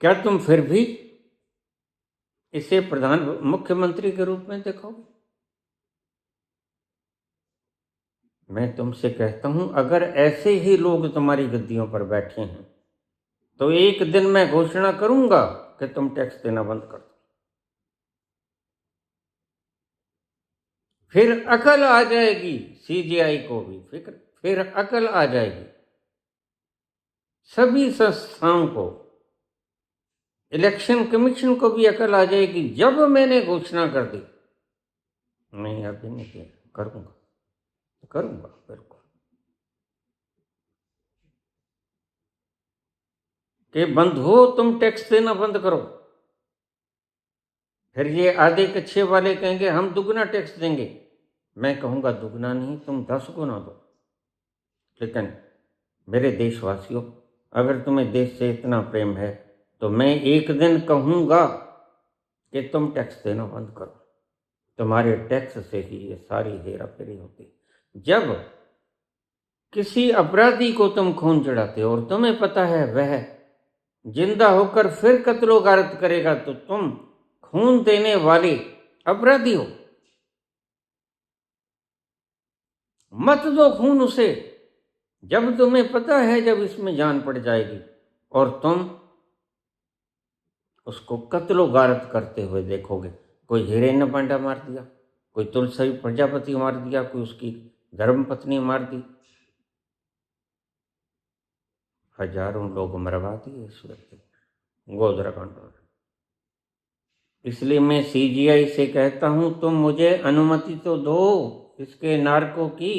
A: क्या तुम फिर भी इसे प्रधान मुख्यमंत्री के रूप में देखोगे? मैं तुमसे कहता हूं, अगर ऐसे ही लोग तुम्हारी गद्दियों पर बैठे हैं तो एक दिन मैं घोषणा करूंगा कि तुम टैक्स देना बंद कर दो। फिर अकल आ जाएगी सीजीआई को भी, फिर अकल आ जाएगी सभी संस्थाओं को, इलेक्शन कमीशन को भी अकल आ जाएगी। जब मैंने घोषणा कर दी, नहीं अभी नहीं किया, करूंगा बिल्कुल, कि बंद हो, तुम टैक्स देना बंद करो। फिर ये आधे कच्चे वाले कहेंगे हम दुगना टैक्स देंगे। मैं कहूंगा दुगना नहीं, तुम 10 गुना दो। लेकिन मेरे देशवासियों, अगर तुम्हें देश से इतना प्रेम है तो मैं एक दिन कहूंगा कि तुम टैक्स देना बंद करो। तुम्हारे टैक्स से ही ये सारी हेरा फेरी होती। जब किसी अपराधी को तुम खून चढ़ाते हो और तुम्हें पता है वह जिंदा होकर फिर कत्लो गारत करेगा, तो तुम खून देने वाले अपराधी हो। मत दो खून उसे, जब तुम्हें पता है जब इसमें जान पड़ जाएगी, और तुम उसको कत्लो गारत करते हुए देखोगे। कोई हिरेन पांडा मार दिया, कोई तुलसी प्रजापति मार दिया, कोई उसकी धर्मपत्नी मार दी, हजारों लोग मरवा दिए इस व्यक्ति गोधरा कांड। इसलिए मैं सीजीआई से कहता हूं, तुम मुझे अनुमति तो दो इसके नारकों की।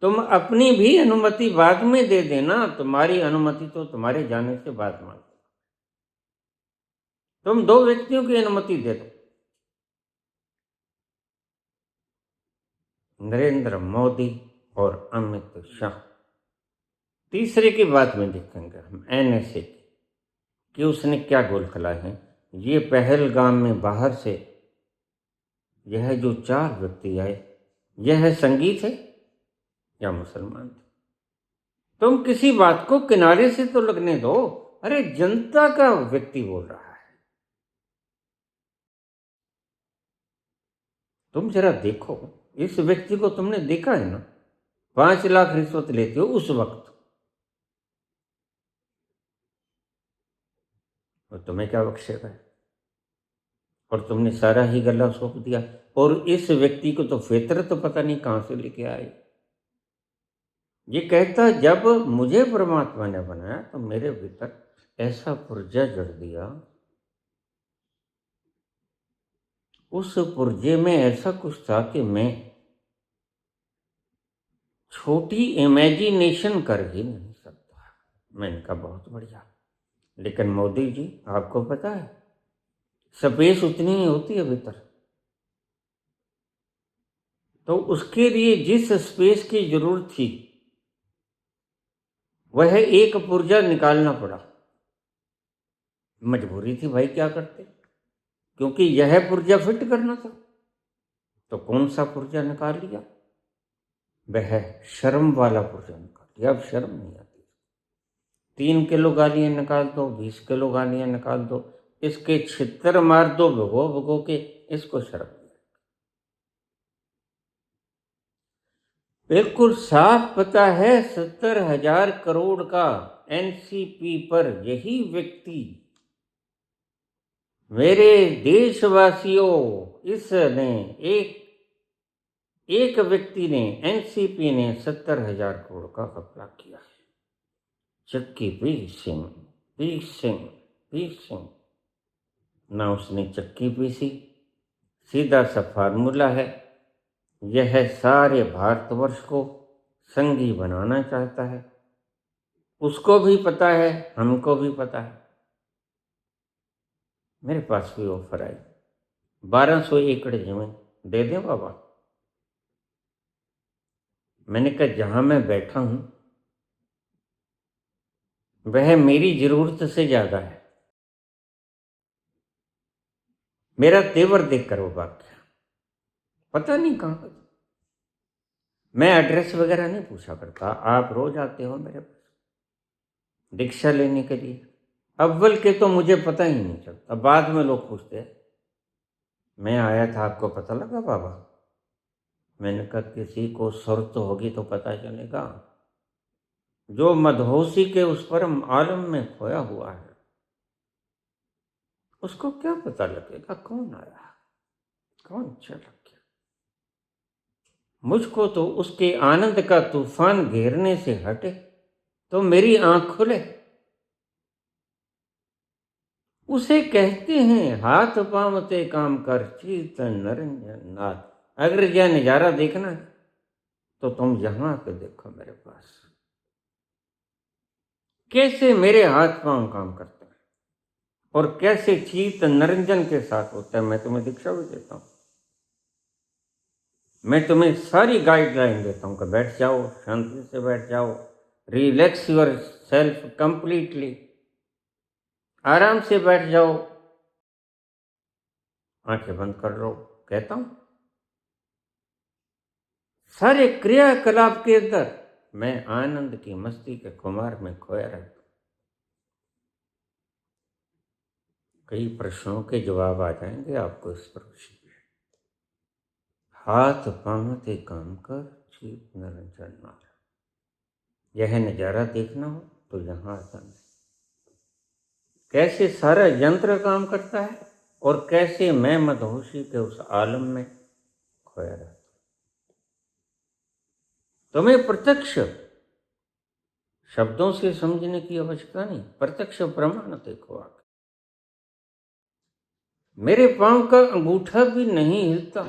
A: तुम अपनी भी अनुमति बाद में दे देना, तुम्हारी अनुमति तो तुम्हारे जाने से बाद मांग। तुम 2 व्यक्तियों की अनुमति दे दो, नरेंद्र मोदी और अमित शाह। तीसरे की बात में देखेंगे हम एनएसए की, कि उसने क्या गोल खिलाए हैं। ये पहलगाम में बाहर से यह जो 4 व्यक्ति आए, यह संगीत है या मुसलमान थे? तुम किसी बात को किनारे से तो लगने दो। अरे जनता का व्यक्ति बोल रहा है, तुम जरा देखो। इस व्यक्ति को तुमने देखा है ना, 5 लाख रिश्वत लेते हो उस वक्त, और तुम्हें क्या बख्शेगा? और तुमने सारा ही गला सौंप दिया। और इस व्यक्ति को तो फितरत तो पता नहीं कहां से लेके आए। ये कहता, जब मुझे परमात्मा ने बनाया तो मेरे भीतर ऐसा पुर्जा जड़ दिया, उस पुर्जे में ऐसा कुछ था कि मैं छोटी इमेजिनेशन कर ही नहीं सकता। मैंने कहा बहुत बढ़िया। लेकिन मोदी जी, आपको पता है स्पेस उतनी ही होती है भीतर, तो उसके लिए जिस स्पेस की जरूरत थी वह एक पुर्जा निकालना पड़ा। मजबूरी थी भाई, क्या करते, क्योंकि यह पुर्जा फिट करना था। तो कौन सा पुर्जा निकाल लिया? वह शर्म वाला पुर्जा निकाल लिया। अब शर्म नहीं आती। 3 किलो गालियां निकाल दो, 20 किलो गालियां निकाल दो, इसके छितर मार दो भिगो भिगो के, इसको शर्म नहीं। बिल्कुल साफ पता है 70,000 करोड़ का एनसीपी पर यही व्यक्ति मेरे देशवासियों, इसने एक व्यक्ति ने, एनसीपी ने 70,000 करोड़ का घपला किया है। चक्की पीसिंग ना उसने चक्की पीसी, सीधा सा फार्मूला है। यह सारे भारतवर्ष को संघी बनाना चाहता है। उसको भी पता है, हमको भी पता है। मेरे पास भी ऑफर आई, 1200 एकड़ जमीन दे दें बाबा। मैंने कहा जहां मैं बैठा हूं वह मेरी जरूरत से ज्यादा है। मेरा तेवर देखकर वो भाग गया, पता नहीं कहां पर। मैं एड्रेस वगैरह नहीं पूछा करता, आप रोज आते हो मेरे पास दीक्षा लेने के लिए। अव्वल के तो मुझे पता ही नहीं चलता, बाद में लोग पूछते हैं मैं आया था आपको पता लगा बाबा? मैंने कहा किसी को सुरत होगी तो पता चलेगा। जो मदहोशी के उस परम आलम में खोया हुआ है उसको क्या पता लगेगा कौन आया कौन चला गया। मुझको तो उसके आनंद का तूफान घेरने से हटे तो मेरी आंख खुले। उसे कहते हैं हाथ पांवते काम कर चित निरंजन नाथ। अगर यह नजारा देखना है तो तुम यहां आके देखो मेरे पास, कैसे मेरे हाथ पांव काम करते हैं और कैसे चित निरंजन के साथ होता है। मैं तुम्हें दीक्षा भी देता हूं, मैं तुम्हें सारी गाइडलाइन देता हूं कि बैठ जाओ, शांति से बैठ जाओ, रिलैक्स योर सेल्फ कंप्लीटली, आराम से बैठ जाओ, आंखें बंद कर लो। कहता हूं सारे क्रियाकलाप के अंदर मैं आनंद की मस्ती के खुमार में खोया रहता हूं। कई प्रश्नों के जवाब आ जाएंगे आपको इस प्रश्न में। हाथ पांवते काम कर चित निरंजन नाथ। यह नजारा देखना हो तो यहां आता है, कैसे सारा यंत्र काम करता है और कैसे मैं मदहोशी के उस आलम में खोया रहता हूं। तुम्हें प्रत्यक्ष शब्दों से समझने की आवश्यकता नहीं, प्रत्यक्ष प्रमाण देखो आगे। मेरे पांव का अंगूठा भी नहीं हिलता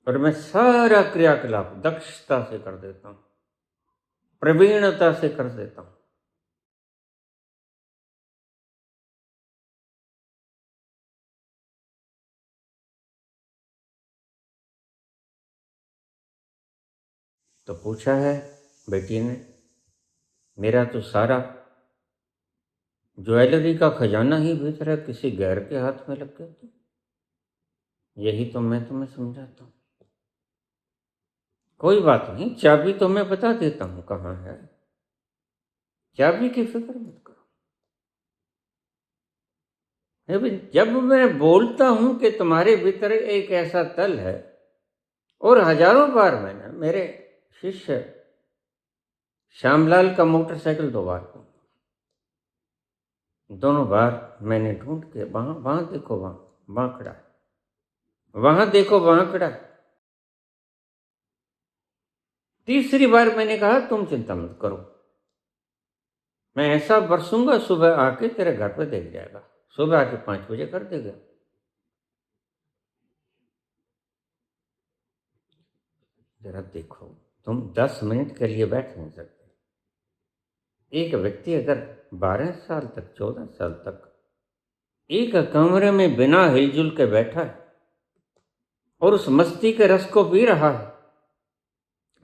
A: पर मैं सारा क्रियाकलाप दक्षता से कर देता हूं, प्रवीणता से कर देता हूं। तो पूछा है बेटी ने, मेरा तो सारा ज्वेलरी का खजाना ही भीतर है, किसी गैर के हाथ में लग गया तो यही तो मैं तुम्हें समझाता हूं। कोई बात नहीं, चाबी तो मैं बता देता हूं कहां है, चाबी की फिक्र मत करो। जब मैं बोलता हूं कि तुम्हारे भीतर एक ऐसा तल है, और हजारों बार मैंने मेरे शिष्य श्यामलाल का मोटरसाइकिल 2 बार, दोनों बार मैंने ढूंढ के वहां देखो, वहां खड़ा है, वहां देखो वहां खड़ा है। तीसरी बार मैंने कहा तुम चिंता मत करो, मैं ऐसा बरसूंगा सुबह आके तेरे घर पे देख जाएगा, सुबह आके 5 बजे कर देगा। जरा देखो, तुम 10 मिनट के लिए बैठ नहीं सकते। एक व्यक्ति अगर 12 साल तक 14 साल तक एक कमरे में बिना हिलजुल के बैठा है और उस मस्ती के रस को पी रहा है,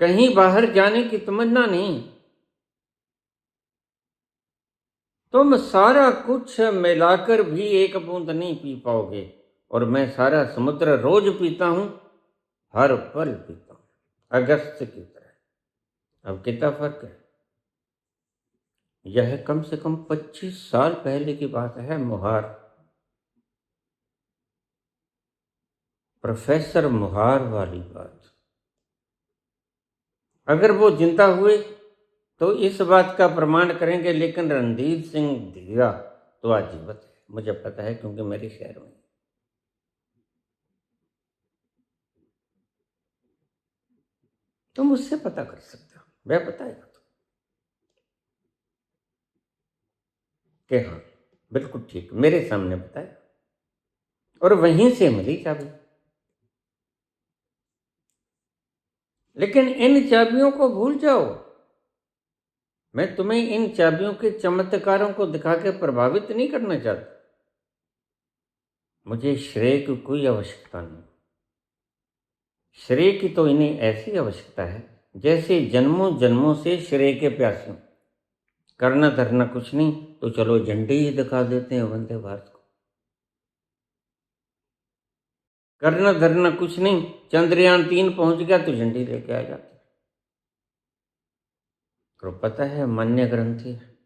A: कहीं बाहर जाने की तमन्ना नहीं, तुम सारा कुछ मिलाकर भी एक बूंद नहीं पी पाओगे। और मैं सारा समुद्र रोज पीता हूं, हर पल पीता हूं, अगस्त की तरह। अब कितना फर्क है? यह कम से कम 25 साल पहले की बात है। मुहार, प्रोफेसर मुहार वाली बात। अगर वो जिंदा हुए तो इस बात का प्रमाण करेंगे, लेकिन रणधीर सिंह धीरा तो आज जीवित है। मुझे पता है, क्योंकि मेरे शहर में। तुम उससे पता कर सकते हो, वह बताएगा तो कि हाँ बिल्कुल ठीक, मेरे सामने बताया, और वहीं से मिली चाबी। लेकिन इन चाबियों को भूल जाओ। मैं तुम्हें इन चाबियों के चमत्कारों को दिखा के प्रभावित नहीं करना चाहता। मुझे श्रेय की कोई आवश्यकता नहीं। श्रेय की तो इन्हें ऐसी आवश्यकता है जैसे जन्मों जन्मों से श्रेय के प्यासे। करना धरना कुछ नहीं तो चलो झंडे ही दिखा देते हैं वंदे भारत को। करना धरना कुछ नहीं, चंद्रयान-3 पहुंच गया तो झंडी लेके आ जाते। तो पता है मान्य ग्रंथ है,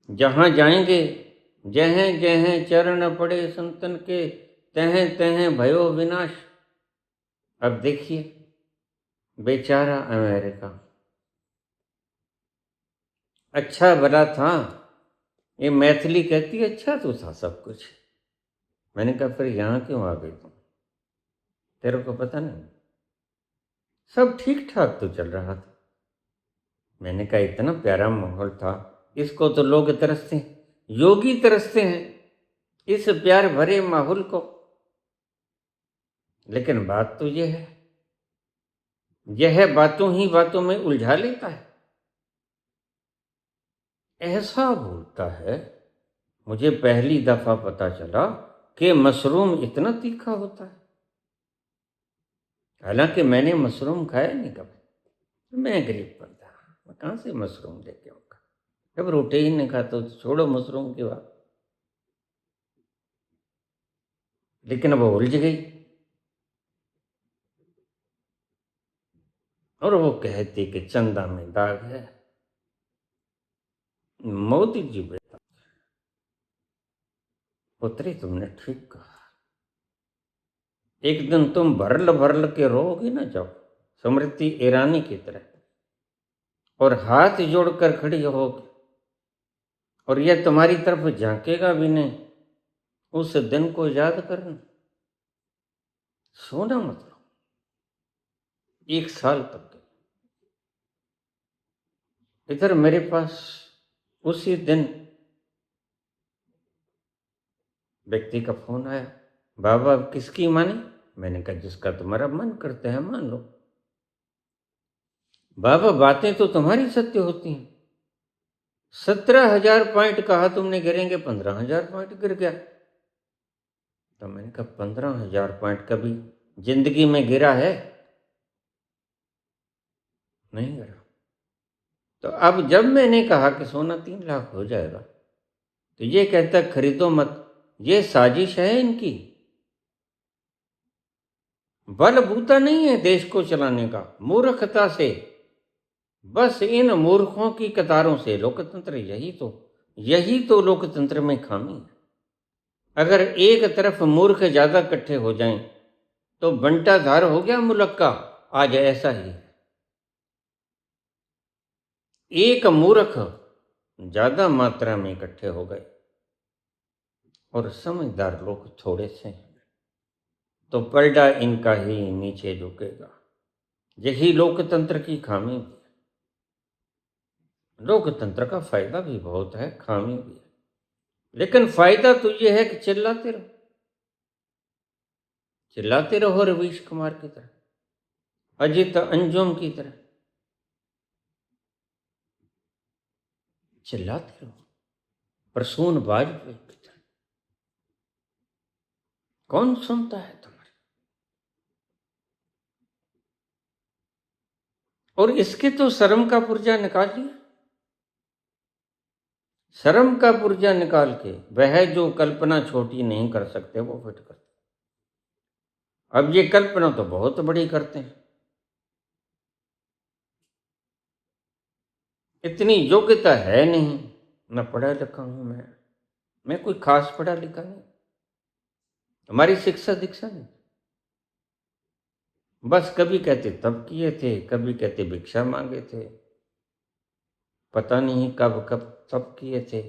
A: जहां जाएंगे जहें जहें चरण पड़े संतन के, तहें तहें भयो विनाश। अब देखिए बेचारा अमेरिका अच्छा भला था, ये मैथिली कहती है अच्छा तो था सब कुछ। मैंने कहा फिर यहाँ क्यों आ गई तुम, तेरे को पता नहीं? सब ठीक ठाक तो चल रहा था। मैंने कहा इतना प्यारा माहौल था, इसको तो लोग तरसते हैं, योगी तरसते हैं इस प्यार भरे माहौल को। लेकिन बात तो यह है, यह बातों ही बातों में उलझा लेता है, ऐसा बोलता है। मुझे पहली दफा पता चला कि मशरूम इतना तीखा होता है। हालांकि मैंने मशरूम खाया नहीं कभी, मैं गरीब बंदा, मैं कहाँ से मशरूम लेके आऊँगा? जब रोटी ही नहीं खाता तो छोड़ो मशरूम की बात। लेकिन अब वो उलझ गई और वो कहती कि चंदा में दाग है। मोदी जी बेटा, पुत्री तुमने ठीक कहा। एक दिन तुम भरल भरल के रोओगे ना, जब स्मृति ईरानी की तरह, और हाथ जोड़कर खड़ी होगी और यह तुम्हारी तरफ झांकेगा भी नहीं, उस दिन को याद करना। सोना मत लो 1 साल तक। इधर मेरे पास उसी दिन व्यक्ति का फोन आया, बाबा अब किसकी माने? मैंने कहा जिसका तुम्हारा मन करता है मान लो। बाबा बातें तो तुम्हारी सत्य होती हैं। 17,000 पॉइंट कहा तुमने गिरेंगे, 15,000 पॉइंट गिर गया। तो मैंने कहा 15,000 पॉइंट कभी जिंदगी में गिरा है? नहीं गिरा। तो अब जब मैंने कहा कि सोना 3 लाख हो जाएगा, तो ये कहता खरीदो मत, ये साजिश है इनकी। बलबूता नहीं है देश को चलाने का, मूर्खता से, बस इन मूर्खों की कतारों से लोकतंत्र, यही तो लोकतंत्र में खामी है। अगर एक तरफ मूर्ख ज्यादा इकट्ठे हो जाएं तो बंटाधार हो गया मुल्क का। आज ऐसा ही है, एक मूर्ख ज्यादा मात्रा में इकट्ठे हो गए और समझदार लोग थोड़े से हैं, तो पलड़ा इनका ही नीचे झुकेगा। यही लोकतंत्र की खामी भी है। लोकतंत्र का फायदा भी बहुत है, खामी भी है। लेकिन फायदा तो यह है कि चिल्लाते रहो रवीश कुमार की तरह, अजित अंजुम की तरह चिल्लाते रहो, प्रसून वाजपेयी की तरह। कौन सुनता है तुम्हारे? और इसके तो शर्म का पुर्जा निकाल लिया। शर्म का पुर्जा निकाल के वह जो कल्पना छोटी नहीं कर सकते वो फिट करते। अब ये कल्पना तो बहुत बड़ी करते हैं। इतनी योग्यता है नहीं, न पढ़ा लिखा हूं मैं कोई खास पढ़ा लिखा नहीं, हमारी शिक्षा दीक्षा नहीं। बस कभी कहते तब किए थे, कभी कहते भिक्षा मांगे थे, पता नहीं कब कब तब किए थे।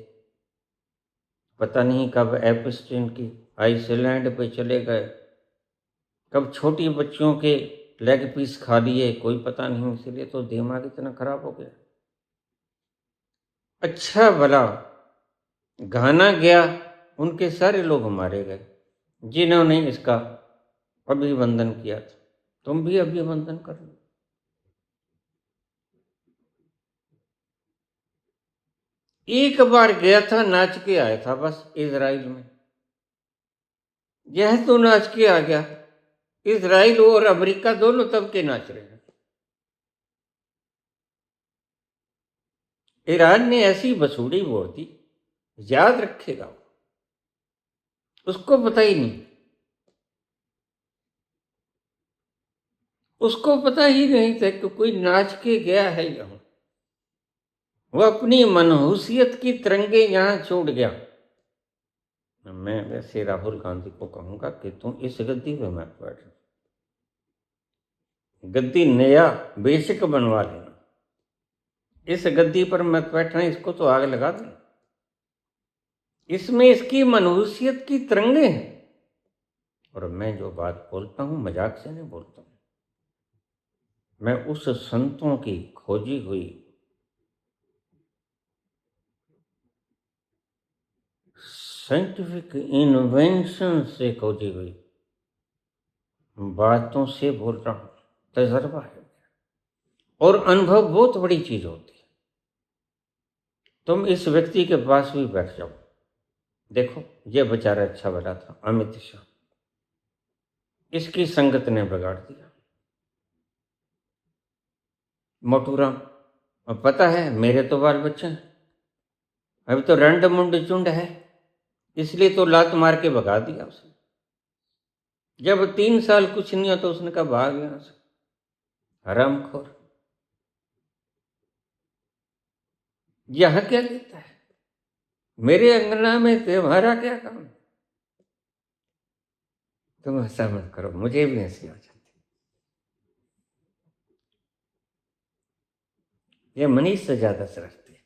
A: पता नहीं कब एप्स्टीन की आइसलैंड पे चले गए, कब छोटी बच्चियों के लेग पीस खा लिए, कोई पता नहीं। इसलिए तो दिमाग इतना खराब हो गया। अच्छा भला घाना गया, उनके सारे लोग मारे गए जिन्होंने इसका अभिवंदन किया था। तुम भी अभिवंदन कर लो। एक बार गया था, नाच के आया था बस इजराइल में। यह तो नाच के आ गया, इजराइल और अमेरिका दोनों तब के नाच रहे हैं। ईरान ने ऐसी बसूड़ी बोल दी, याद रखेगा वो, उसको पता ही नहीं, उसको पता ही नहीं था कि कोई नाच के गया है यहां। वो अपनी मनहूसियत की तिरंगे यहां छोड़ गया। मैं वैसे राहुल गांधी को कहूंगा कि तुम इस गद्दी पे मत बैठ, गद्दी नया बेसिक बनवा लेना। इस गद्दी पर मत बैठना, इसको तो आग लगा देना। इसमें इसकी मनहूसियत की तिरंगे हैं। और मैं जो बात बोलता हूं मजाक से नहीं बोलता हूं, मैं उस संतों की खोजी हुई साइंटिफिक इन्वेंशन से खोजी हुई बातों से बोल रहा हूं। तजर्बा है और अनुभव बहुत बड़ी चीज होती है। तुम इस व्यक्ति के पास भी बैठ जाओ, देखो ये बेचारा अच्छा भला था, अमित शाह, इसकी संगत ने बिगाड़ दिया। मोटूराम, अब पता है मेरे तो बाल बच्चे हैं, अभी तो रंड मुंड चुंड है, इसलिए तो लात मार के भगा दिया उसने। जब 3 साल कुछ नहीं होता उसने कहा भाग यहां से, हरामखोर। यह क्या कहता है, मेरे अंगना में तुम्हारा क्या काम। तुम ऐसा मत करो, मुझे भी हंसी आ जाती। ये मनीष से ज्यादा शरारती है।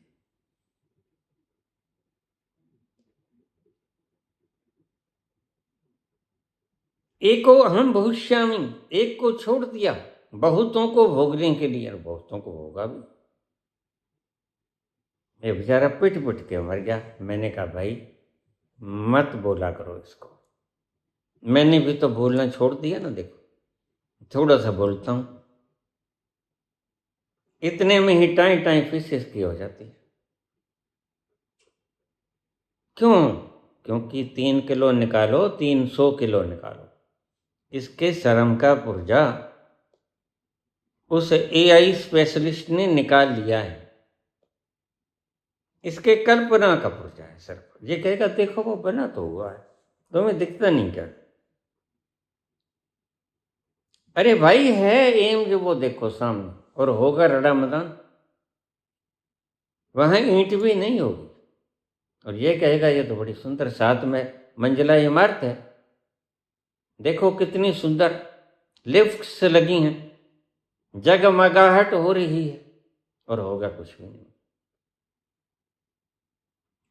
A: एको अहम बहुश्यामी, एक को छोड़ दिया बहुतों को भोगने के लिए, और बहुतों को भोगा भी। ये बेचारा पिट पिट के मर गया। मैंने कहा भाई मत बोला करो इसको। मैंने भी तो बोलना छोड़ दिया ना, देखो थोड़ा सा बोलता हूं, इतने में ही टाई टाई फिश की हो जाती है। क्यों? क्योंकि 3 किलो निकालो 300 किलो निकालो, इसके शर्म का पुर्जा उस एआई स्पेशलिस्ट ने निकाल लिया है। इसके कल्पना का पुर्जा है सर। ये कहेगा देखो वो बना तो हुआ है, तुम्हें दिखता नहीं क्या? अरे भाई है एम जो वो देखो सामने, और होगा रड़ा मैदान, वहां ईंट भी नहीं होगी। और ये कहेगा ये तो बड़ी सुंदर 7 में मंजिला इमारत है, देखो कितनी सुंदर लिफ्ट्स लगी हैं, जगमगाहट हो रही है, और होगा कुछ भी नहीं।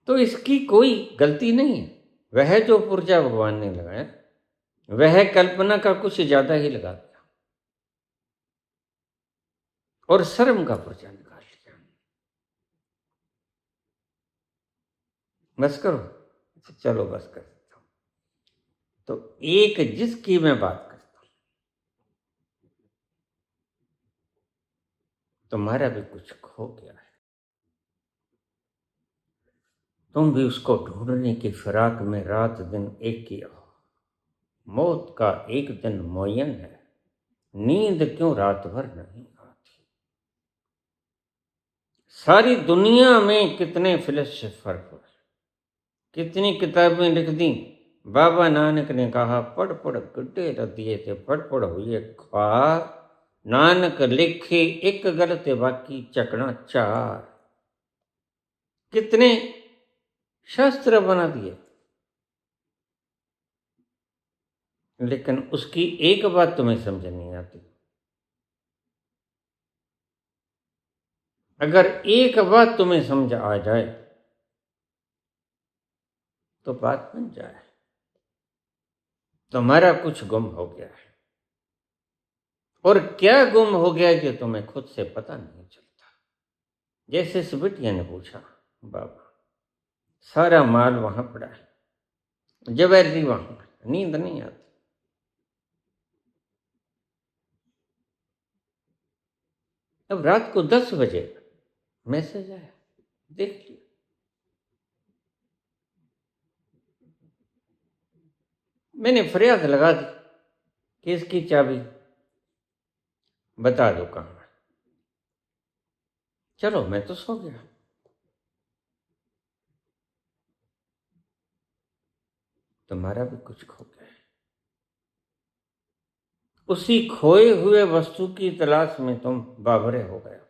A: तो इसकी कोई गलती नहीं है। वह जो पुर्जा भगवान ने लगाया वह कल्पना का कुछ ज्यादा ही लगा दिया और शर्म का पुर्जा निकाल लिया। बस करो, चलो बस कर देता हूं। तो एक जिसकी मैं बात करता हूं, तुम्हारा भी कुछ खो गया है, तुम भी उसको ढूंढने की फिराक में रात दिन एक किया हो। मौत का एक दिन मुअय्यन है, नींद क्यों रात भर नहीं आती। सारी दुनिया में कितने फिलोसोफर हुए, कितनी किताबें लिख दी। बाबा नानक ने कहा पढ़ पढ़ गड्ढे रख दिए थे, पढ़ पढ़ हुए ख्वार, नानक लिखे एक गलत बाकी चकना चार। कितने शास्त्र बना दिए, लेकिन उसकी एक बात तुम्हें समझ नहीं आती। अगर एक बात तुम्हें समझ आ जाए तो बात बन जाए। तुम्हारा कुछ गुम हो गया है, और क्या गुम हो गया जो तुम्हें खुद से पता नहीं चलता। जैसे इस बिटिया ने पूछा, बाबा सारा माल वहां पड़ा है, ज्वेलरी वहां, नींद नहीं आती। अब रात को 10 बजे मैसेज आया, देख लिया। मैंने फरियाद लगा दी कि इसकी चाबी बता दो कहां है। चलो मैं तो सो गया। तुम्हारा भी कुछ खो गया है। उसी खोए हुए वस्तु की तलाश में तुम बावरे हो गए।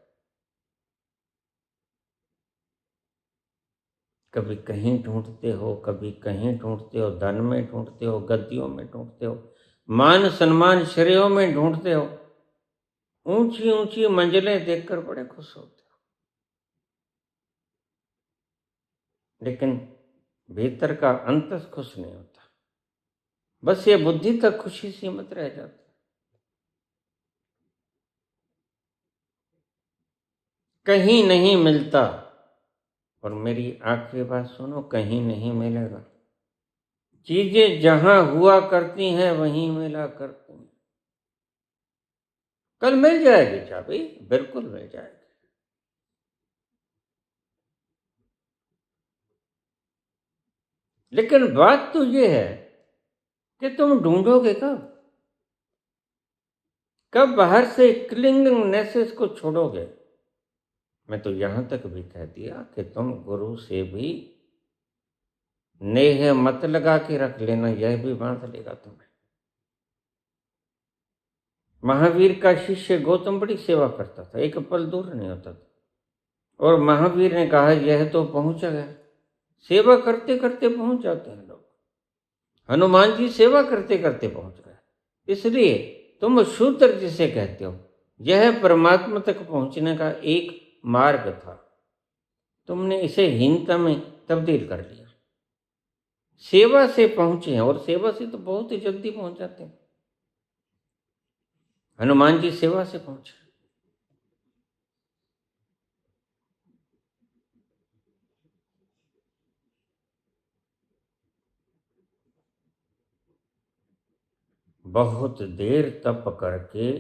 A: कभी कहीं ढूंढते हो, कभी कहीं ढूंढते हो, धन में ढूंढते हो, गद्दियों में ढूंढते हो, मान सम्मान श्रेयों में ढूंढते हो, ऊंची ऊंची मंजिलें देखकर बड़े खुश होते हो, लेकिन भीतर का अंतस खुश नहीं होता। बस ये बुद्धि तक खुशी सीमित रह जाती। कहीं नहीं मिलता। और मेरी आखिरी बात सुनो, कहीं नहीं मिलेगा। चीजें जहां हुआ करती हैं वहीं मिला करती हैं। कल मिल जाएगी चाबी, बिल्कुल मिल जाएगी। लेकिन बात तो ये है कि तुम ढूंढोगे कब? कब बाहर से क्लिंगनेसेस को छोड़ोगे? मैं तो यहां तक भी कह दिया कि तुम गुरु से भी नेह मत लगा के रख लेना, यह भी बांध लेगा तुम्हें। महावीर का शिष्य गौतम बड़ी सेवा करता था, एक पल दूर नहीं होता था। और महावीर ने कहा यह तो पहुंच गया। सेवा करते करते पहुंच जाते हैं लोग। हनुमान जी सेवा करते करते पहुंच गए। इसलिए तुम शूद्र जिसे कहते हो, यह परमात्मा तक पहुंचने का एक मार्ग था। तुमने इसे हीनता में तब्दील कर लिया। सेवा से पहुंचे हैं, और सेवा से तो बहुत ही जल्दी पहुंच जाते हैं। हनुमान जी सेवा से पहुंचे। बहुत देर तप करके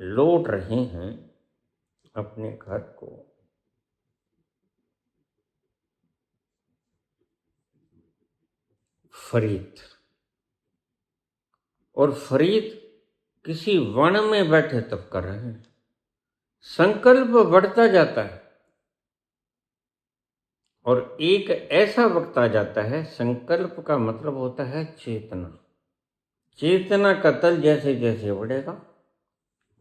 A: लौट रहे हैं अपने घर को। फरीद, और फरीद किसी वन में बैठे तप कर रहे हैं। संकल्प बढ़ता जाता है, और एक ऐसा वक्त आ जाता है, संकल्प का मतलब होता है चेतना। चेतना का तल जैसे जैसे बढ़ेगा,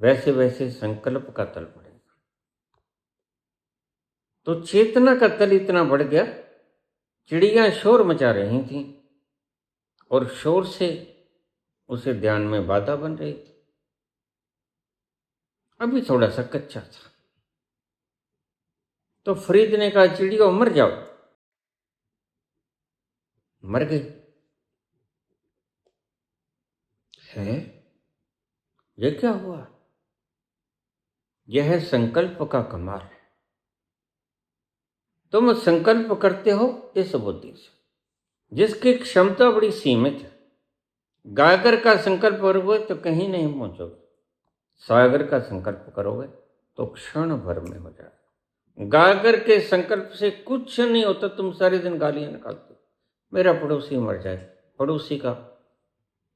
A: वैसे वैसे संकल्प का तल बढ़ेगा। तो चेतना का तल इतना बढ़ गया, चिड़ियां शोर मचा रही थीं, और शोर से उसे ध्यान में बाधा बन रही थी। अभी थोड़ा सा कच्चा था। तो फरीद ने कहा, चिड़ियों मर जाओ। मर गई है। ये क्या हुआ? यह है संकल्प का कमाल है। तुम संकल्प करते हो इस बुद्धि से, जिसकी क्षमता बड़ी सीमित है। गागर का संकल्प करोगे तो कहीं नहीं पहुंचोगे। सागर का संकल्प करोगे तो क्षण भर में हो जाएगा। गागर के संकल्प से कुछ नहीं होता। तुम सारे दिन गालियां निकालते हो, मेरा पड़ोसी मर जाए, पड़ोसी का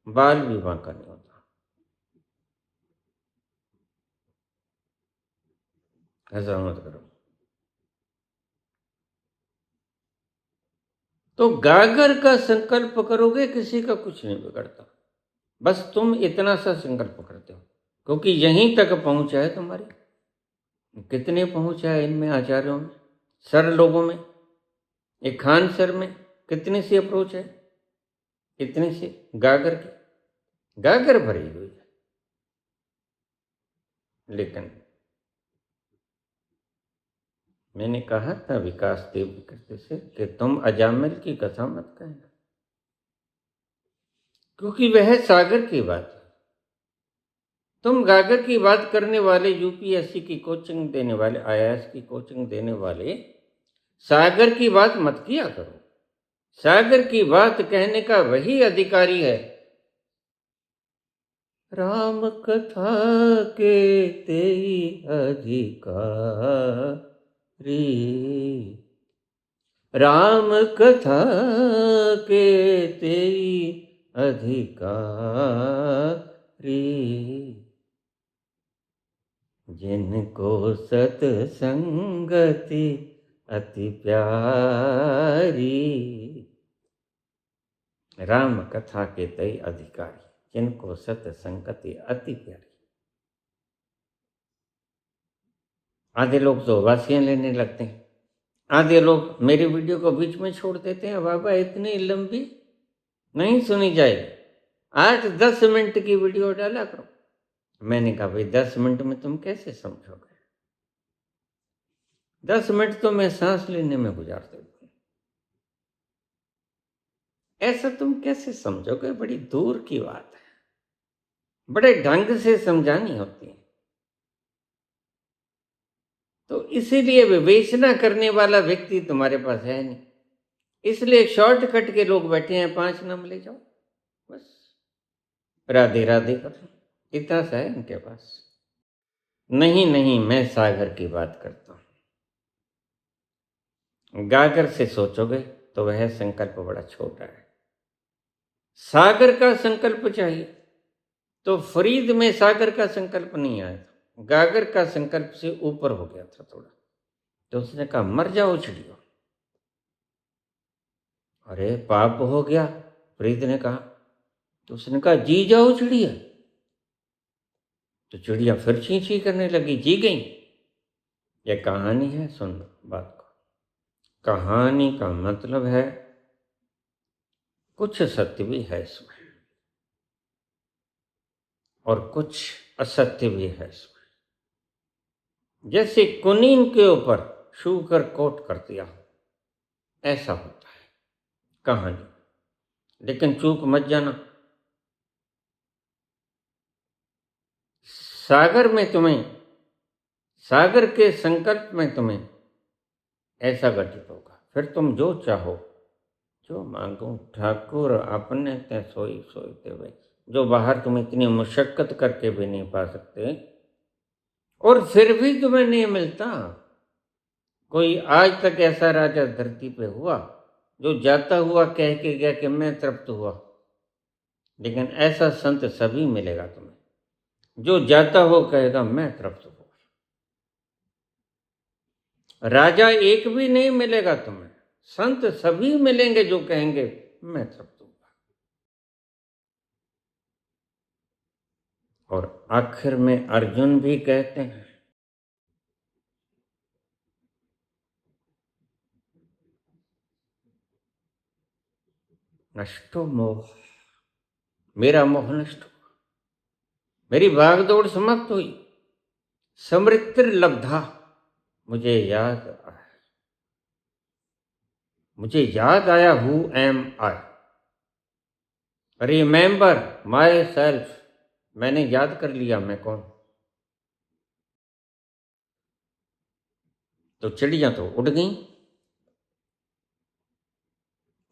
A: बाल भी बांका नहीं होता। ऐसा मत करो। तो गागर का संकल्प करोगे, किसी का कुछ नहीं बिगड़ता। बस तुम इतना सा संकल्प करते हो, क्योंकि यहीं तक पहुंचा है तुम्हारी। कितने पहुंचा है इनमें, आचार्यों में, सर लोगों में, एक खान सर में कितने सी अप्रोच है, कितने से गागर की गागर भरी हुई है। लेकिन मैंने कहा था विकास देव करते से कि तुम अजामिल की कथा मत कहना, क्योंकि वह सागर की बात है। तुम गागर की बात करने वाले, यूपीएससी की कोचिंग देने वाले, आईएएस की कोचिंग देने वाले, सागर की बात मत किया करो। सागर की बात कहने का वही अधिकारी है। राम कथा के तेई अधिकारी, राम कथा के तेई अधिकारी, जिनको सत्संगति अति प्यारी। राम कथा के तय अधिकारी, जिनको सत्संगति अति प्यारी। आधे लोग तो वासियां लेने लगते हैं, आधे लोग मेरी वीडियो को बीच में छोड़ देते हैं। बाबा इतनी लंबी नहीं सुनी जाएगी, 8-10 मिनट की वीडियो डाला करो। मैंने कहा भाई 10 मिनट में तुम कैसे समझोगे? 10 मिनट तो मैं सांस लेने में गुजार देती हूँ, ऐसा तुम कैसे समझोगे? बड़ी दूर की बात है, बड़े ढंग से समझानी होती है। तो इसीलिए विवेचना करने वाला व्यक्ति तुम्हारे पास है नहीं, इसलिए शॉर्टकट के लोग बैठे हैं, 5 नाम ले जाओ बस, राधे राधे कर, इतना सा है इनके पास। नहीं नहीं, मैं सागर की बात करता हूं। गागर से सोचोगे तो वह संकल्प बड़ा छोटा है। सागर का संकल्प चाहिए तो फरीद में सागर का संकल्प नहीं आया था, गागर का संकल्प से ऊपर हो गया था थोड़ा। तो उसने कहा मर जाओ चिड़ियों। अरे पाप हो गया, फरीद ने कहा। तो उसने कहा जी जाओ चिड़िया। तो चिड़िया फिर छी छी करने लगी, जी गई। यह कहानी है, सुन बात को। कहानी का मतलब है कुछ सत्य भी है इसमें और कुछ असत्य भी है इसमें। जैसे कुनीन के ऊपर शुकर कोट कर दिया, ऐसा होता है कहानी। लेकिन चूक मत जाना, सागर में तुम्हें, सागर के संकल्प में तुम्हें ऐसा घटित होगा। फिर तुम जो चाहो, जो मांगो ठाकुर अपने ते सोई सोई देवे, जो बाहर तुम इतनी मुशक्कत करके भी नहीं पा सकते और फिर भी तुम्हें नहीं मिलता। कोई आज तक ऐसा राजा धरती पे हुआ जो जाता हुआ कह के गया कि मैं तृप्त हुआ? लेकिन ऐसा संत सभी मिलेगा तुम्हें, जो जाता हो कहेगा मैं तृप्त हुआ। राजा एक भी नहीं मिलेगा तुम्हें, संत सभी मिलेंगे जो कहेंगे मैं तृप्त हुआ। और आखिर में अर्जुन भी कहते हैं, नष्टो मोह, मेरा मोह नष्ट हुआ, मेरी भागदौड़ समाप्त हुई, समृद्धि लब्धा, मुझे याद आया, मुझे याद आया who am I, remember my self, मैंने याद कर लिया मैं कौन। तो चिड़िया तो उड़ गई।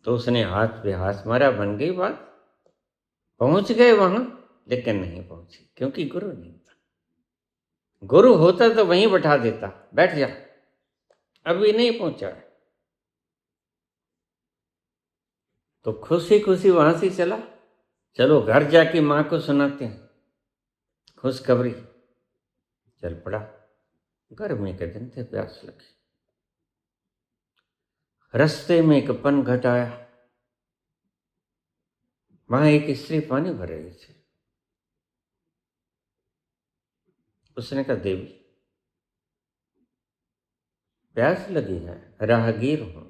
A: तो उसने हाथ पे हाथ मारा, बन गई बात, पहुंच गए वहां, लेकिन नहीं पहुंचे क्योंकि गुरु नहीं था। गुरु होता तो वहीं बैठा देता, बैठ जा, अभी नहीं पहुंचा। तो खुशी खुशी वहां से चला, चलो घर जाके मां को सुनाते हैं खुशखबरी। चल पड़ा, गर्मी के दिन थे, प्यास लगी। रास्ते में एक पनघट आया, वहां एक स्त्री पानी भर रही थी। उसने कहा देवी प्यास लगी है, राहगीर हूं,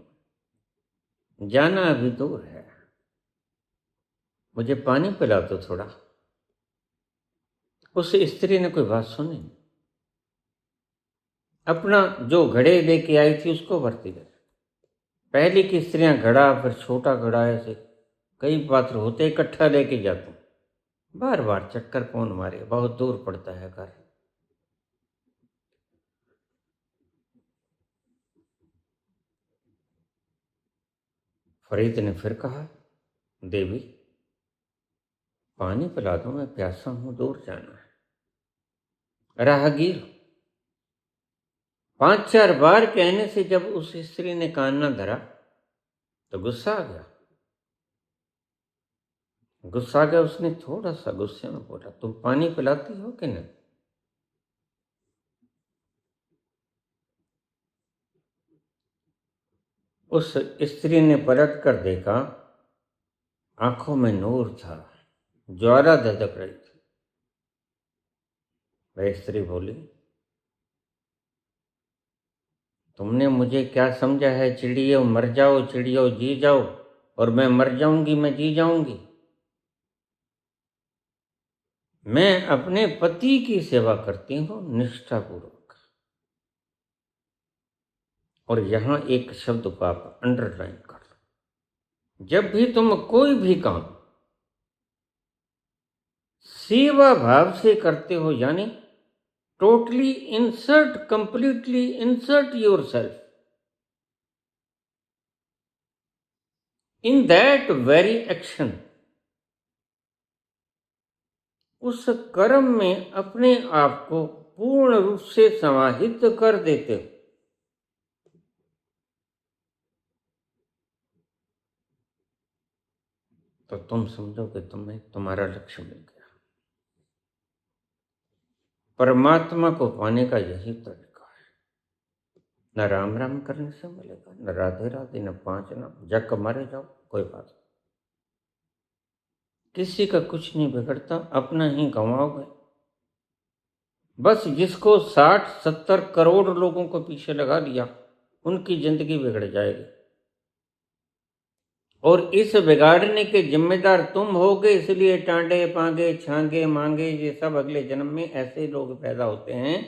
A: जाना अभी दूर है, मुझे पानी पिला दो थोड़ा। उस स्त्री ने कोई बात सुनी, अपना जो घड़े लेके आई थी उसको भरती गई। पहले की स्त्रियां घड़ा, फिर छोटा घड़ा, ऐसे कई पात्र होते इकट्ठा लेके जाते। बार बार चक्कर कौन मारे, बहुत दूर पड़ता है घर। फरीद ने फिर कहा, देवी पानी पिला दो, मैं प्यासा हूं, दूर जाना है। राहगीर 5-4 बार कहने से जब उस स्त्री ने कान न धरा तो गुस्सा आ गया। उसने थोड़ा सा गुस्से में बोला, तुम पानी पिलाती हो कि नहीं? उस स्त्री ने पलट कर देखा, आंखों में नूर था, ज्वाला धधक रही थी। वह स्त्री बोली, तुमने मुझे क्या समझा है? चिड़ियों मर जाओ, चिड़ियों जी जाओ, और मैं मर जाऊंगी, मैं जी जाऊंगी। मैं अपने पति की सेवा करती हूं निष्ठापूर्वक। और यहां एक शब्द को आप अंडरलाइन कर लो, जब भी तुम कोई भी काम सेवा भाव से करते हो, यानी totally insert, completely insert yourself in that very action, उस कर्म में अपने आप को पूर्ण रूप से समाहित कर देते हो, तो तुम समझो कि तुम्हें तुम्हारा लक्ष्य मिल गया। परमात्मा को पाने का यही तरीका है। न राम राम करने से मिलेगा, न राधे राधे, न 5 नाम, जग मारे जाओ, कोई बात नहीं। किसी का कुछ नहीं बिगड़ता, अपना ही गंवाओगे। बस जिसको 60-70 करोड़ लोगों को पीछे लगा दिया, उनकी जिंदगी बिगड़ जाएगी। और इस बिगाड़ने के जिम्मेदार तुम होगे, इसलिए टांडे पांगे छांगे मांगे ये सब अगले जन्म में ऐसे लोग पैदा होते हैं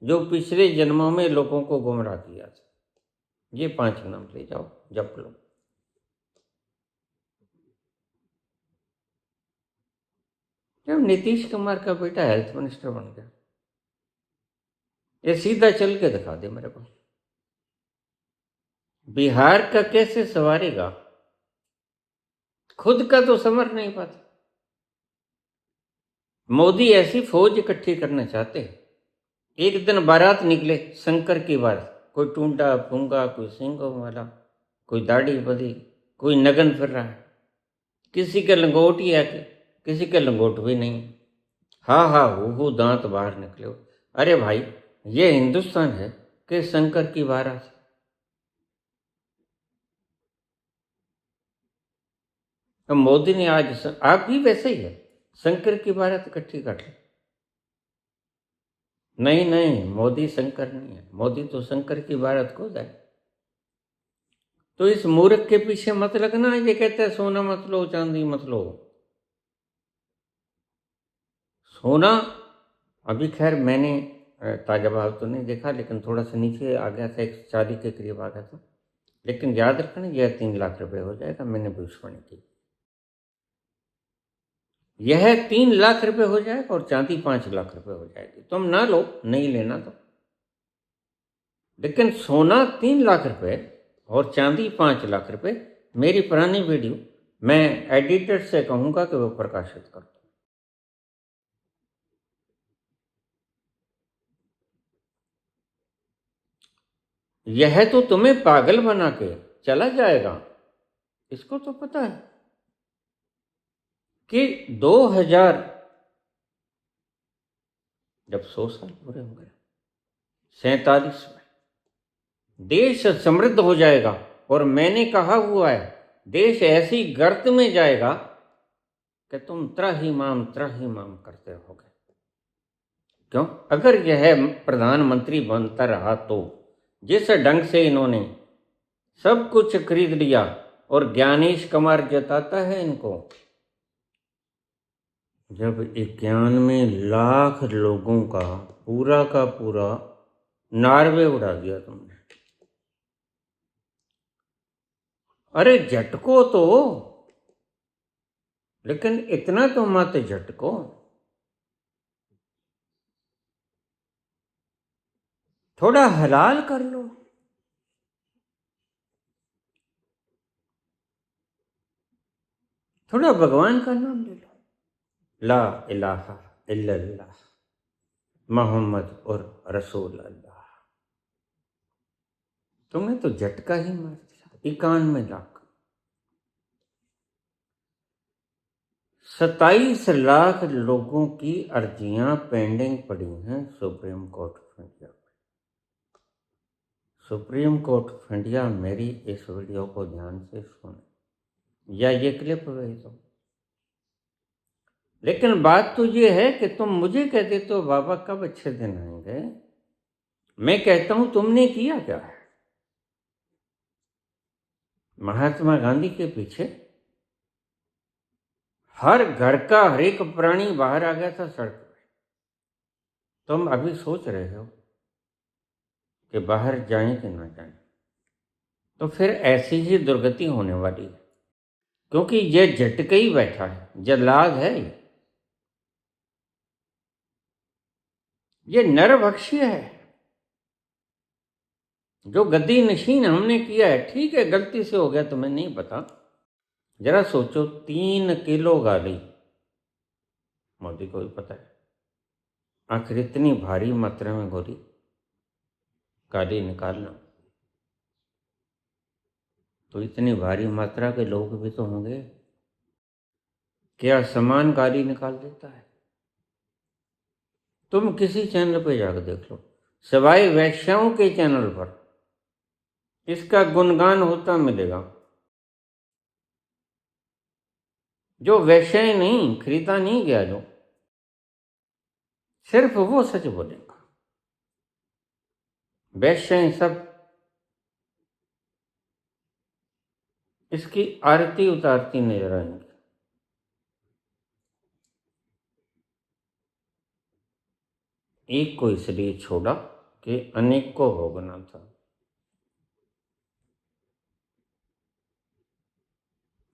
A: जो पिछले जन्मों में लोगों को गुमराह किया था। ये 5 नाम ले जाओ, जप लो। जब नीतीश कुमार का बेटा हेल्थ मिनिस्टर बन गया, ये सीधा चल के दिखा दे मेरे को, बिहार का कैसे संवारेगा? खुद का तो संवर नहीं पाता। मोदी ऐसी फौज इकट्ठी करना चाहते हैं, एक दिन बारात निकले, शंकर की बारात, कोई टूंडा फूंगा, कोई सिंगों वाला, कोई दाढ़ी बधी, कोई नगन फिर रहा है, किसी के लंगोट ही है, किसी के लंगोट भी नहीं। हाँ हाँ वो दांत बाहर निकले। अरे भाई, ये हिंदुस्तान है कि शंकर की बारात? अब मोदी ने आज, आप भी वैसे ही है, शंकर की बारात इकट्ठी कर ली। नहीं नहीं, मोदी शंकर नहीं है, मोदी तो शंकर की बारात को जाए। तो इस मूर्ख के पीछे मत लगना। ये कहते हैं सोना मत लो, चांदी मत लो। सोना अभी खैर मैंने ताजा भाव तो नहीं देखा, लेकिन थोड़ा सा नीचे आ गया था, 140 के करीब आ गया था। लेकिन याद रखना, यह 3 लाख रुपए हो जाएगा, मैंने भविष्यवाणी की। यह 3 लाख रुपए हो जाएगा और चांदी 5 लाख रुपए हो जाएगी। तुम ना लो, नहीं लेना तो, लेकिन सोना 3 लाख रुपए और चांदी 5 लाख रुपए। मेरी पुरानी वीडियो मैं एडिटर से कहूंगा कि वो प्रकाशित कर दो। यह तो तुम्हें पागल बना के चला जाएगा, इसको तो पता है कि 2000 जब 100 साल पूरे हो गए, 47 में देश समृद्ध हो जाएगा। और मैंने कहा हुआ है, देश ऐसी गर्त में जाएगा कि तुम त्राहिमाम करते रहोगे। क्यों? अगर यह प्रधानमंत्री बनता रहा तो जिस ढंग से इन्होंने सब कुछ खरीद लिया, और ज्ञानेश कुमार जताता है इनको, जब 91 लाख लोगों का पूरा नॉर्वे उड़ा दिया तुमने। अरे झटको तो, लेकिन इतना तो मत झटको। थोड़ा हलाल कर लो। थोड़ा भगवान का नाम ले लो, ला इलाहा इल्लल्लाह मोहम्मद और रसूल अल्लाह। तुमने तो झटका ही मार दिया, 91 लाख। 27 लाख लोगों की अर्जियां पेंडिंग पड़ी हैं सुप्रीम कोर्ट ऑफ इंडिया में। सुप्रीम कोर्ट ऑफ इंडिया मेरी इस वीडियो को ध्यान से सुने या ये क्लिप भेज दो। लेकिन बात तो ये है कि तुम मुझे कहते तो बाबा कब अच्छे दिन आएंगे, मैं कहता हूं तुमने किया क्या है। महात्मा गांधी के पीछे हर घर का हर एक प्राणी बाहर आ गया था सड़क पे। तुम अभी सोच रहे हो कि बाहर जाएं कि ना जाएं, तो फिर ऐसी ही दुर्गति होने वाली है। क्योंकि ये झटके ही बैठा है, जल्लाद है ये नरभक्षी है। जो गद्दी नशीन हमने किया है, ठीक है गलती से हो गया, तुम्हें नहीं पता। जरा सोचो 3 किलो गाली, मोदी को भी पता है, आखिर इतनी भारी मात्रा में गोली गाली निकालना, तो इतनी भारी मात्रा के लोग भी तो होंगे। क्या समान गाली निकाल देता है? तुम किसी चैनल पे जाकर देख लो, सिवाय वैश्याओं के चैनल पर इसका गुणगान होता मिलेगा। जो वैश्य नहीं, खरीदा नहीं गया, जो सिर्फ वो सच बोलेगा। वैश्य सब इसकी आरती उतारती नजर आएंगी। एक को इसलिए छोड़ा कि अनेक को भोगना था।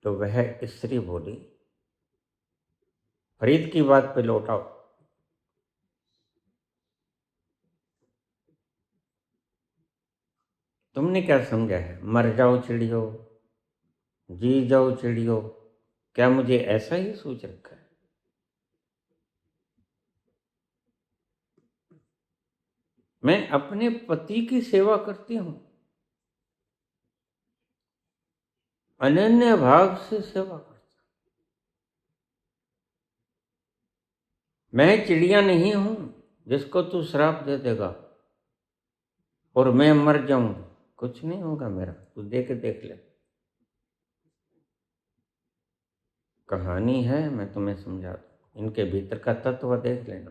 A: तो वह स्त्री बोली, फरीद की बात पे लौटाओ। तुमने क्या समझा है, मर जाओ चिड़ियो, जी जाओ चिड़ियो? क्या मुझे ऐसा ही सोच रखा है? मैं अपने पति की सेवा करती हूं, अनन्य भाव से सेवा करता। मैं चिड़िया नहीं हूं जिसको तू श्राप दे देगा और मैं मर जाऊंगी। कुछ नहीं होगा मेरा, तू देख ले। कहानी है, मैं तुम्हें समझा दूं। इनके भीतर का तत्व देख लेना,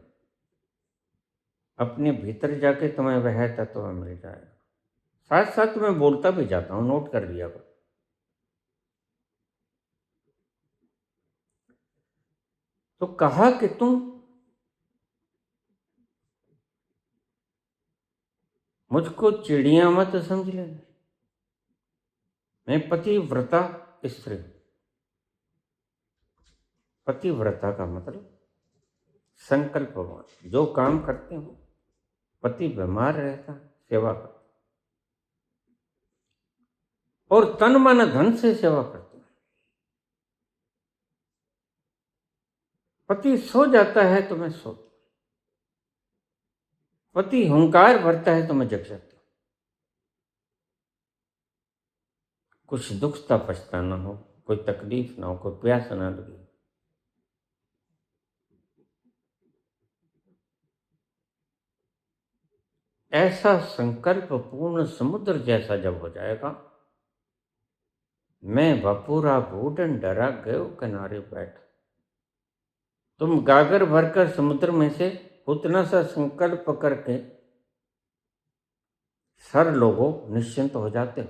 A: अपने भीतर जाके तुम्हें वह तत्व मिल जाएगा। साथ साथ मैं बोलता भी जाता हूं, नोट कर लिया करो। तो कहा कि तुम मुझको चिड़िया मत समझ लेना, मैं पतिव्रता स्त्री। पतिव्रता का मतलब संकल्पवान, जो काम करते हो, पति बीमार रहता सेवा करता, और तन मन धन से सेवा करते हैं। पति सो जाता है तो मैं सो, पति हुंकार भरता है तो मैं जग जाता। कुछ दुख पछता ना हो, कोई तकलीफ ना हो, कोई प्यास ना लगे, ऐसा संकल्प पूर्ण समुद्र जैसा जब हो जाएगा, मैं बपूरा बूढ़न डरा गयो किनारे बैठ। तुम गागर भरकर समुद्र में से उतना सा संकल्प करके सर लोगों निश्चिंत हो जाते हो,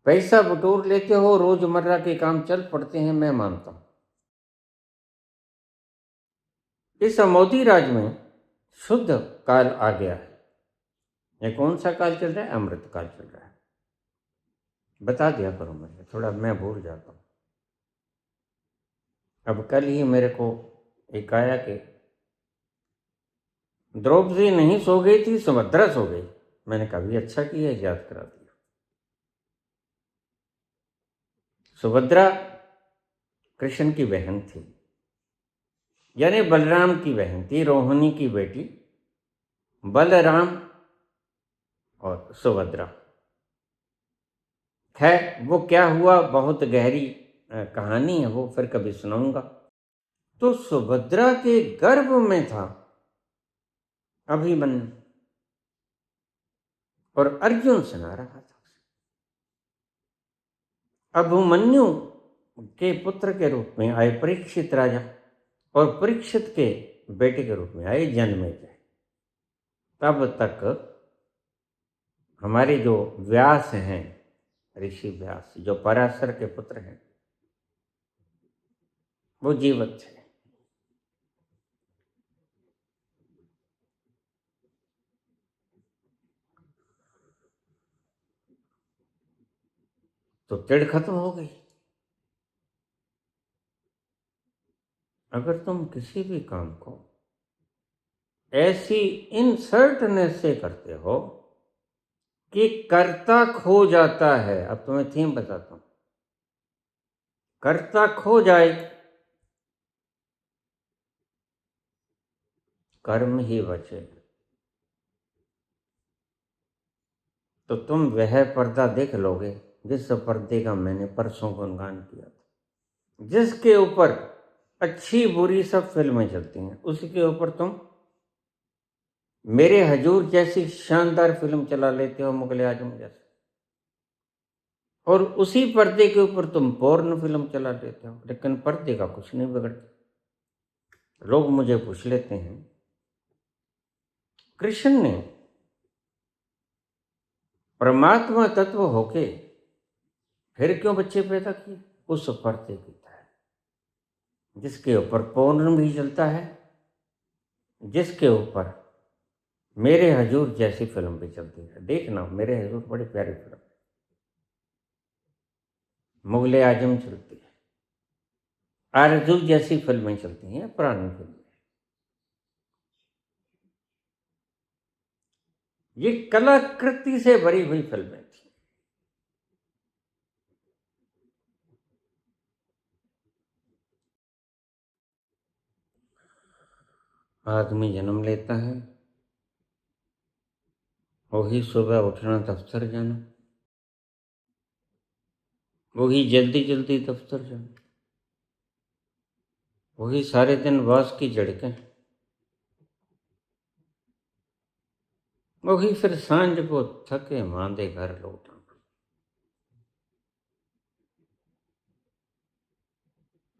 A: पैसा बटोर लेते हो, रोजमर्रा के काम चल पड़ते हैं, मैं मानता हूं। इस मोदी राज में शुद्ध काल आ गया है। ये कौन सा काल चल रहा है? अमृत काल चल रहा है। बता दिया करो मुझे, थोड़ा मैं भूल जाता हूँ। अब कल ही मेरे को एक आया कि द्रौपदी नहीं सो गई थी, सुभद्रा सो गई। मैंने कभी अच्छा किया याद करा दिया। सुभद्रा कृष्ण की बहन थी, यानी बलराम की बहन थी, रोहिणी की बेटी बलराम और सुभद्रा। खैर वो क्या हुआ, बहुत गहरी कहानी है, वो फिर कभी सुनाऊंगा। तो सुभद्रा के गर्भ में था अभिमन्यु, और अर्जुन सुना रहा था। अभिमन्यु के पुत्र के रूप में आए परीक्षित राजा, और परीक्षित के बेटे के रूप में आए जन्मेजय। तब तक हमारे जो व्यास हैं, ऋषि व्यास, जो पराशर के पुत्र हैं, वो जीवित थे। तो तिड़ खत्म हो गई। अगर तुम किसी भी काम को ऐसी इनसर्टनेस से करते हो कि कर्ता खो जाता है, अब तुम्हें थीम बताता हूं, कर्ता खो जाए, कर्म ही बचे, तो तुम वह पर्दा देख लोगे जिस पर्दे का मैंने परसों गुणगान किया था, जिसके ऊपर अच्छी बुरी सब फिल्में चलती हैं, उसके ऊपर तुम मेरे हजूर जैसी शानदार फिल्म चला लेते हो, मुगले आजम जैसी, और उसी पर्दे के ऊपर तुम पोर्न फिल्म चला लेते हो, लेकिन पर्दे का कुछ नहीं बिगड़ता। लोग मुझे पूछ लेते हैं, कृष्ण ने परमात्मा तत्व होके फिर क्यों बच्चे पैदा किए? उस पर्दे की तरह, जिसके ऊपर पोर्न भी चलता है, जिसके ऊपर मेरे हजूर जैसी फिल्म भी चलती है। देखना, मेरे हजूर बड़ी प्यारी फिल्म है, मुगले आजम चलती है, आरजू जैसी फिल्में चलती हैं, पुरानी फिल्में। ये कलाकृति से भरी हुई फिल्में थी। आदमी जन्म लेता है, वही सुबह उठना, दफ्तर जाना, वही जल्दी जल्दी दफ्तर जाना, वही सारे दिन बांस की झड़कें, वही फिर सांझ को थके मांदे घर लौटना,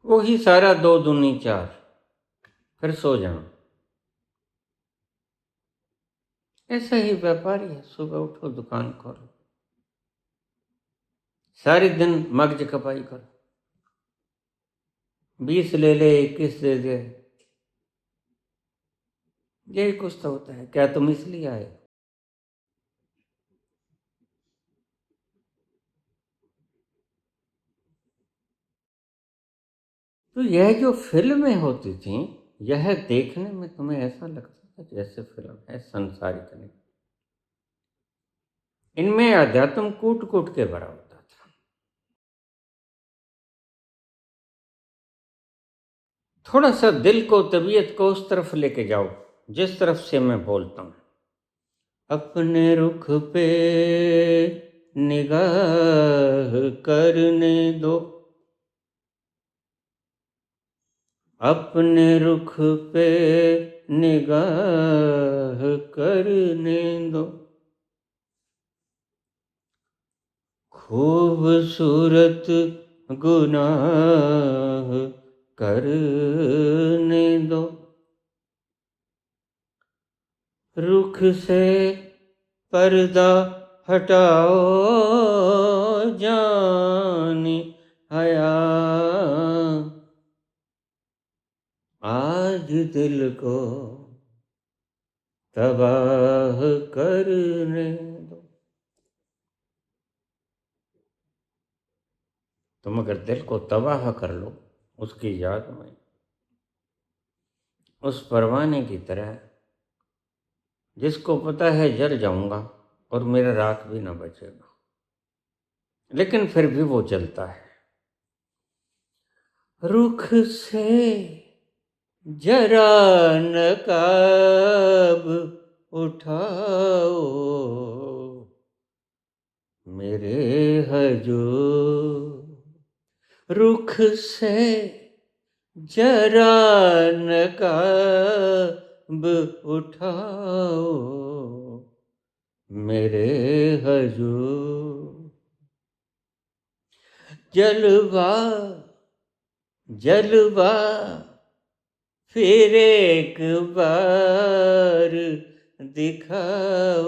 A: वही सारा 2 दूनी 4, फिर सो जाना। ऐसा ही व्यापारी है, सुबह उठो दुकान खोलो, सारे दिन मगज खपाई करो, 20 ले ले, 21 दे दे, यही कुछ तो होता है। क्या तुम इसलिए आए? तो यह जो फिल्में होती थी, यह देखने में तुम्हें ऐसा लगता था जैसे फिल्म है, संसारिक नहीं। इनमें अध्यात्म कूट कूट के भरा होता था। थोड़ा सा दिल को, तबीयत को उस तरफ लेके जाओ जिस तरफ से मैं बोलता हूं। अपने रुख पे निगाह करने दो, अपने रुख पे निगाह करने दो, खूबसूरत गुनाह करने दो, रुख से पर्दा हटाओ जानी हया, आज दिल को तबाह करने दो। तुम अगर दिल को तबाह कर लो उसकी याद में, उस परवाने की तरह जिसको पता है जल जाऊंगा और मेरा राख भी ना बचेगा, लेकिन फिर भी वो जलता है। रुख से जरा नकाब उठाओ, मेरे हजूर। रुख से जरा नकाब उठाओ, मेरे हजूर। जलवा जलवा फिर एक बार दिखाओ,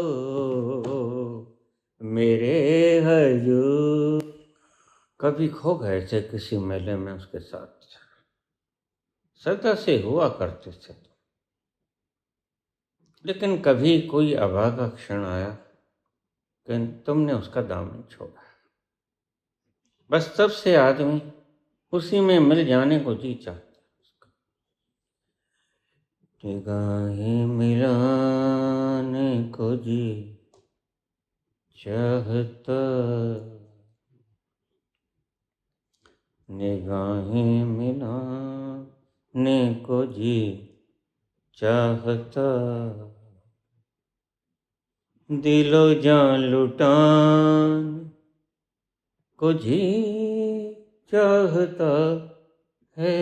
A: मेरे हजूर। कभी खो गए थे किसी मेले में उसके साथ, सदा से हुआ करते थे, लेकिन कभी कोई अभागा क्षण आया कि तुमने उसका दामन छोड़ा। बस तब से आदमी उसी में मिल जाने को जी चाहता है। निगाहें मिलाने को जी चाहता, निगाहें मिलाने को जी चाहता, दिलो जान लुटान को जी चाहता है,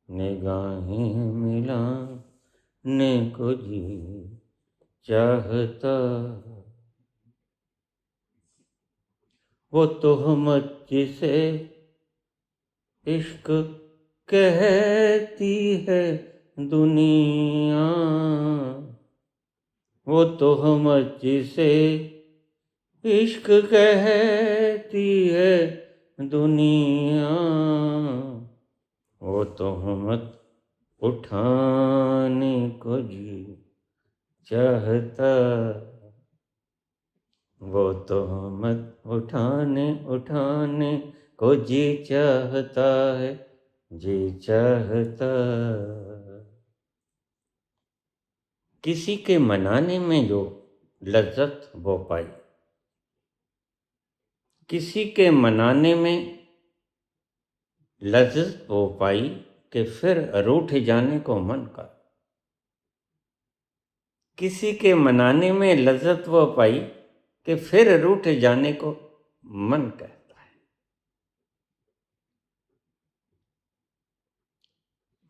A: निगाहें मिलाने को जी चाहता। वो तोहमत जिसे इश्क कहती है दुनिया, वो तोहमत जिसे इश्क कहती है दुनिया, वो तोहमत उठाने को जी चाहता, वो तोहमत उठाने को जी चाहता है, जी चाहता। किसी के मनाने में जो लज्जत वो पाई, किसी के मनाने में लज्जत वो पाई कि फिर रूठ जाने को मन का। किसी के मनाने में लज्जत वो पाई कि फिर रूठ जाने को मन कहता है।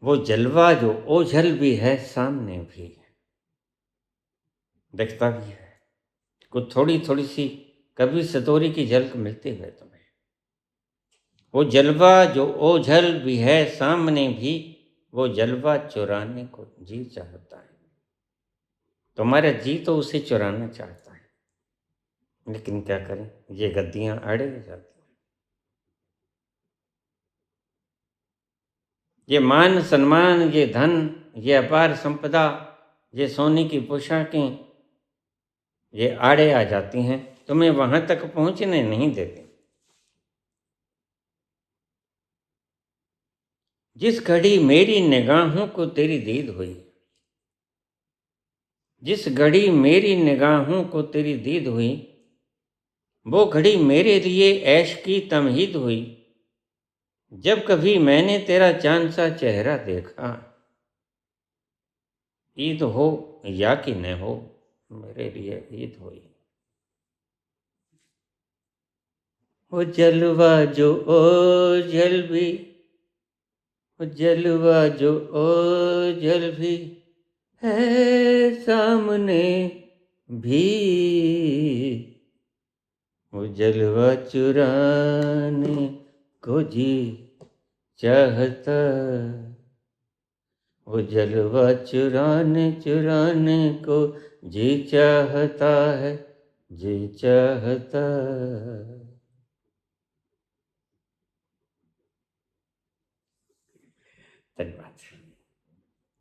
A: वो जलवा जो ओझल भी है सामने भी है, दिखता भी है, कुछ थोड़ी थोड़ी सी कभी सतोरी की झलक मिलती है तुम्हें। वो जलवा जो ओझल भी है सामने भी, वो जलवा चुराने को जी चाहता है। तुम्हारा जी तो उसे चुराना चाहता है, लेकिन क्या करें, ये गद्दियां अड़े जाती हैं। ये मान सम्मान, ये धन, ये अपार संपदा, ये सोने की पोशाकें, ये आड़े आ जाती हैं, तुम्हें वहां तक पहुंचने नहीं देती। जिस घड़ी मेरी निगाहों को तेरी दीद हुई, जिस घड़ी मेरी निगाहों को तेरी दीद हुई, वो घड़ी मेरे लिए ऐश की तमहीद हुई। जब कभी मैंने तेरा चांद सा चेहरा देखा, ईद हो या कि न हो, मेरे लिए ईद हुई। वो जलवा जो ओझल भी, वो जलवा जो ओझल भी है सामने भी, वो जलवा चुराने को जी चाहता, वो जलवा चुराने को जी चाहता है, जी चाहता। धन्यवाद।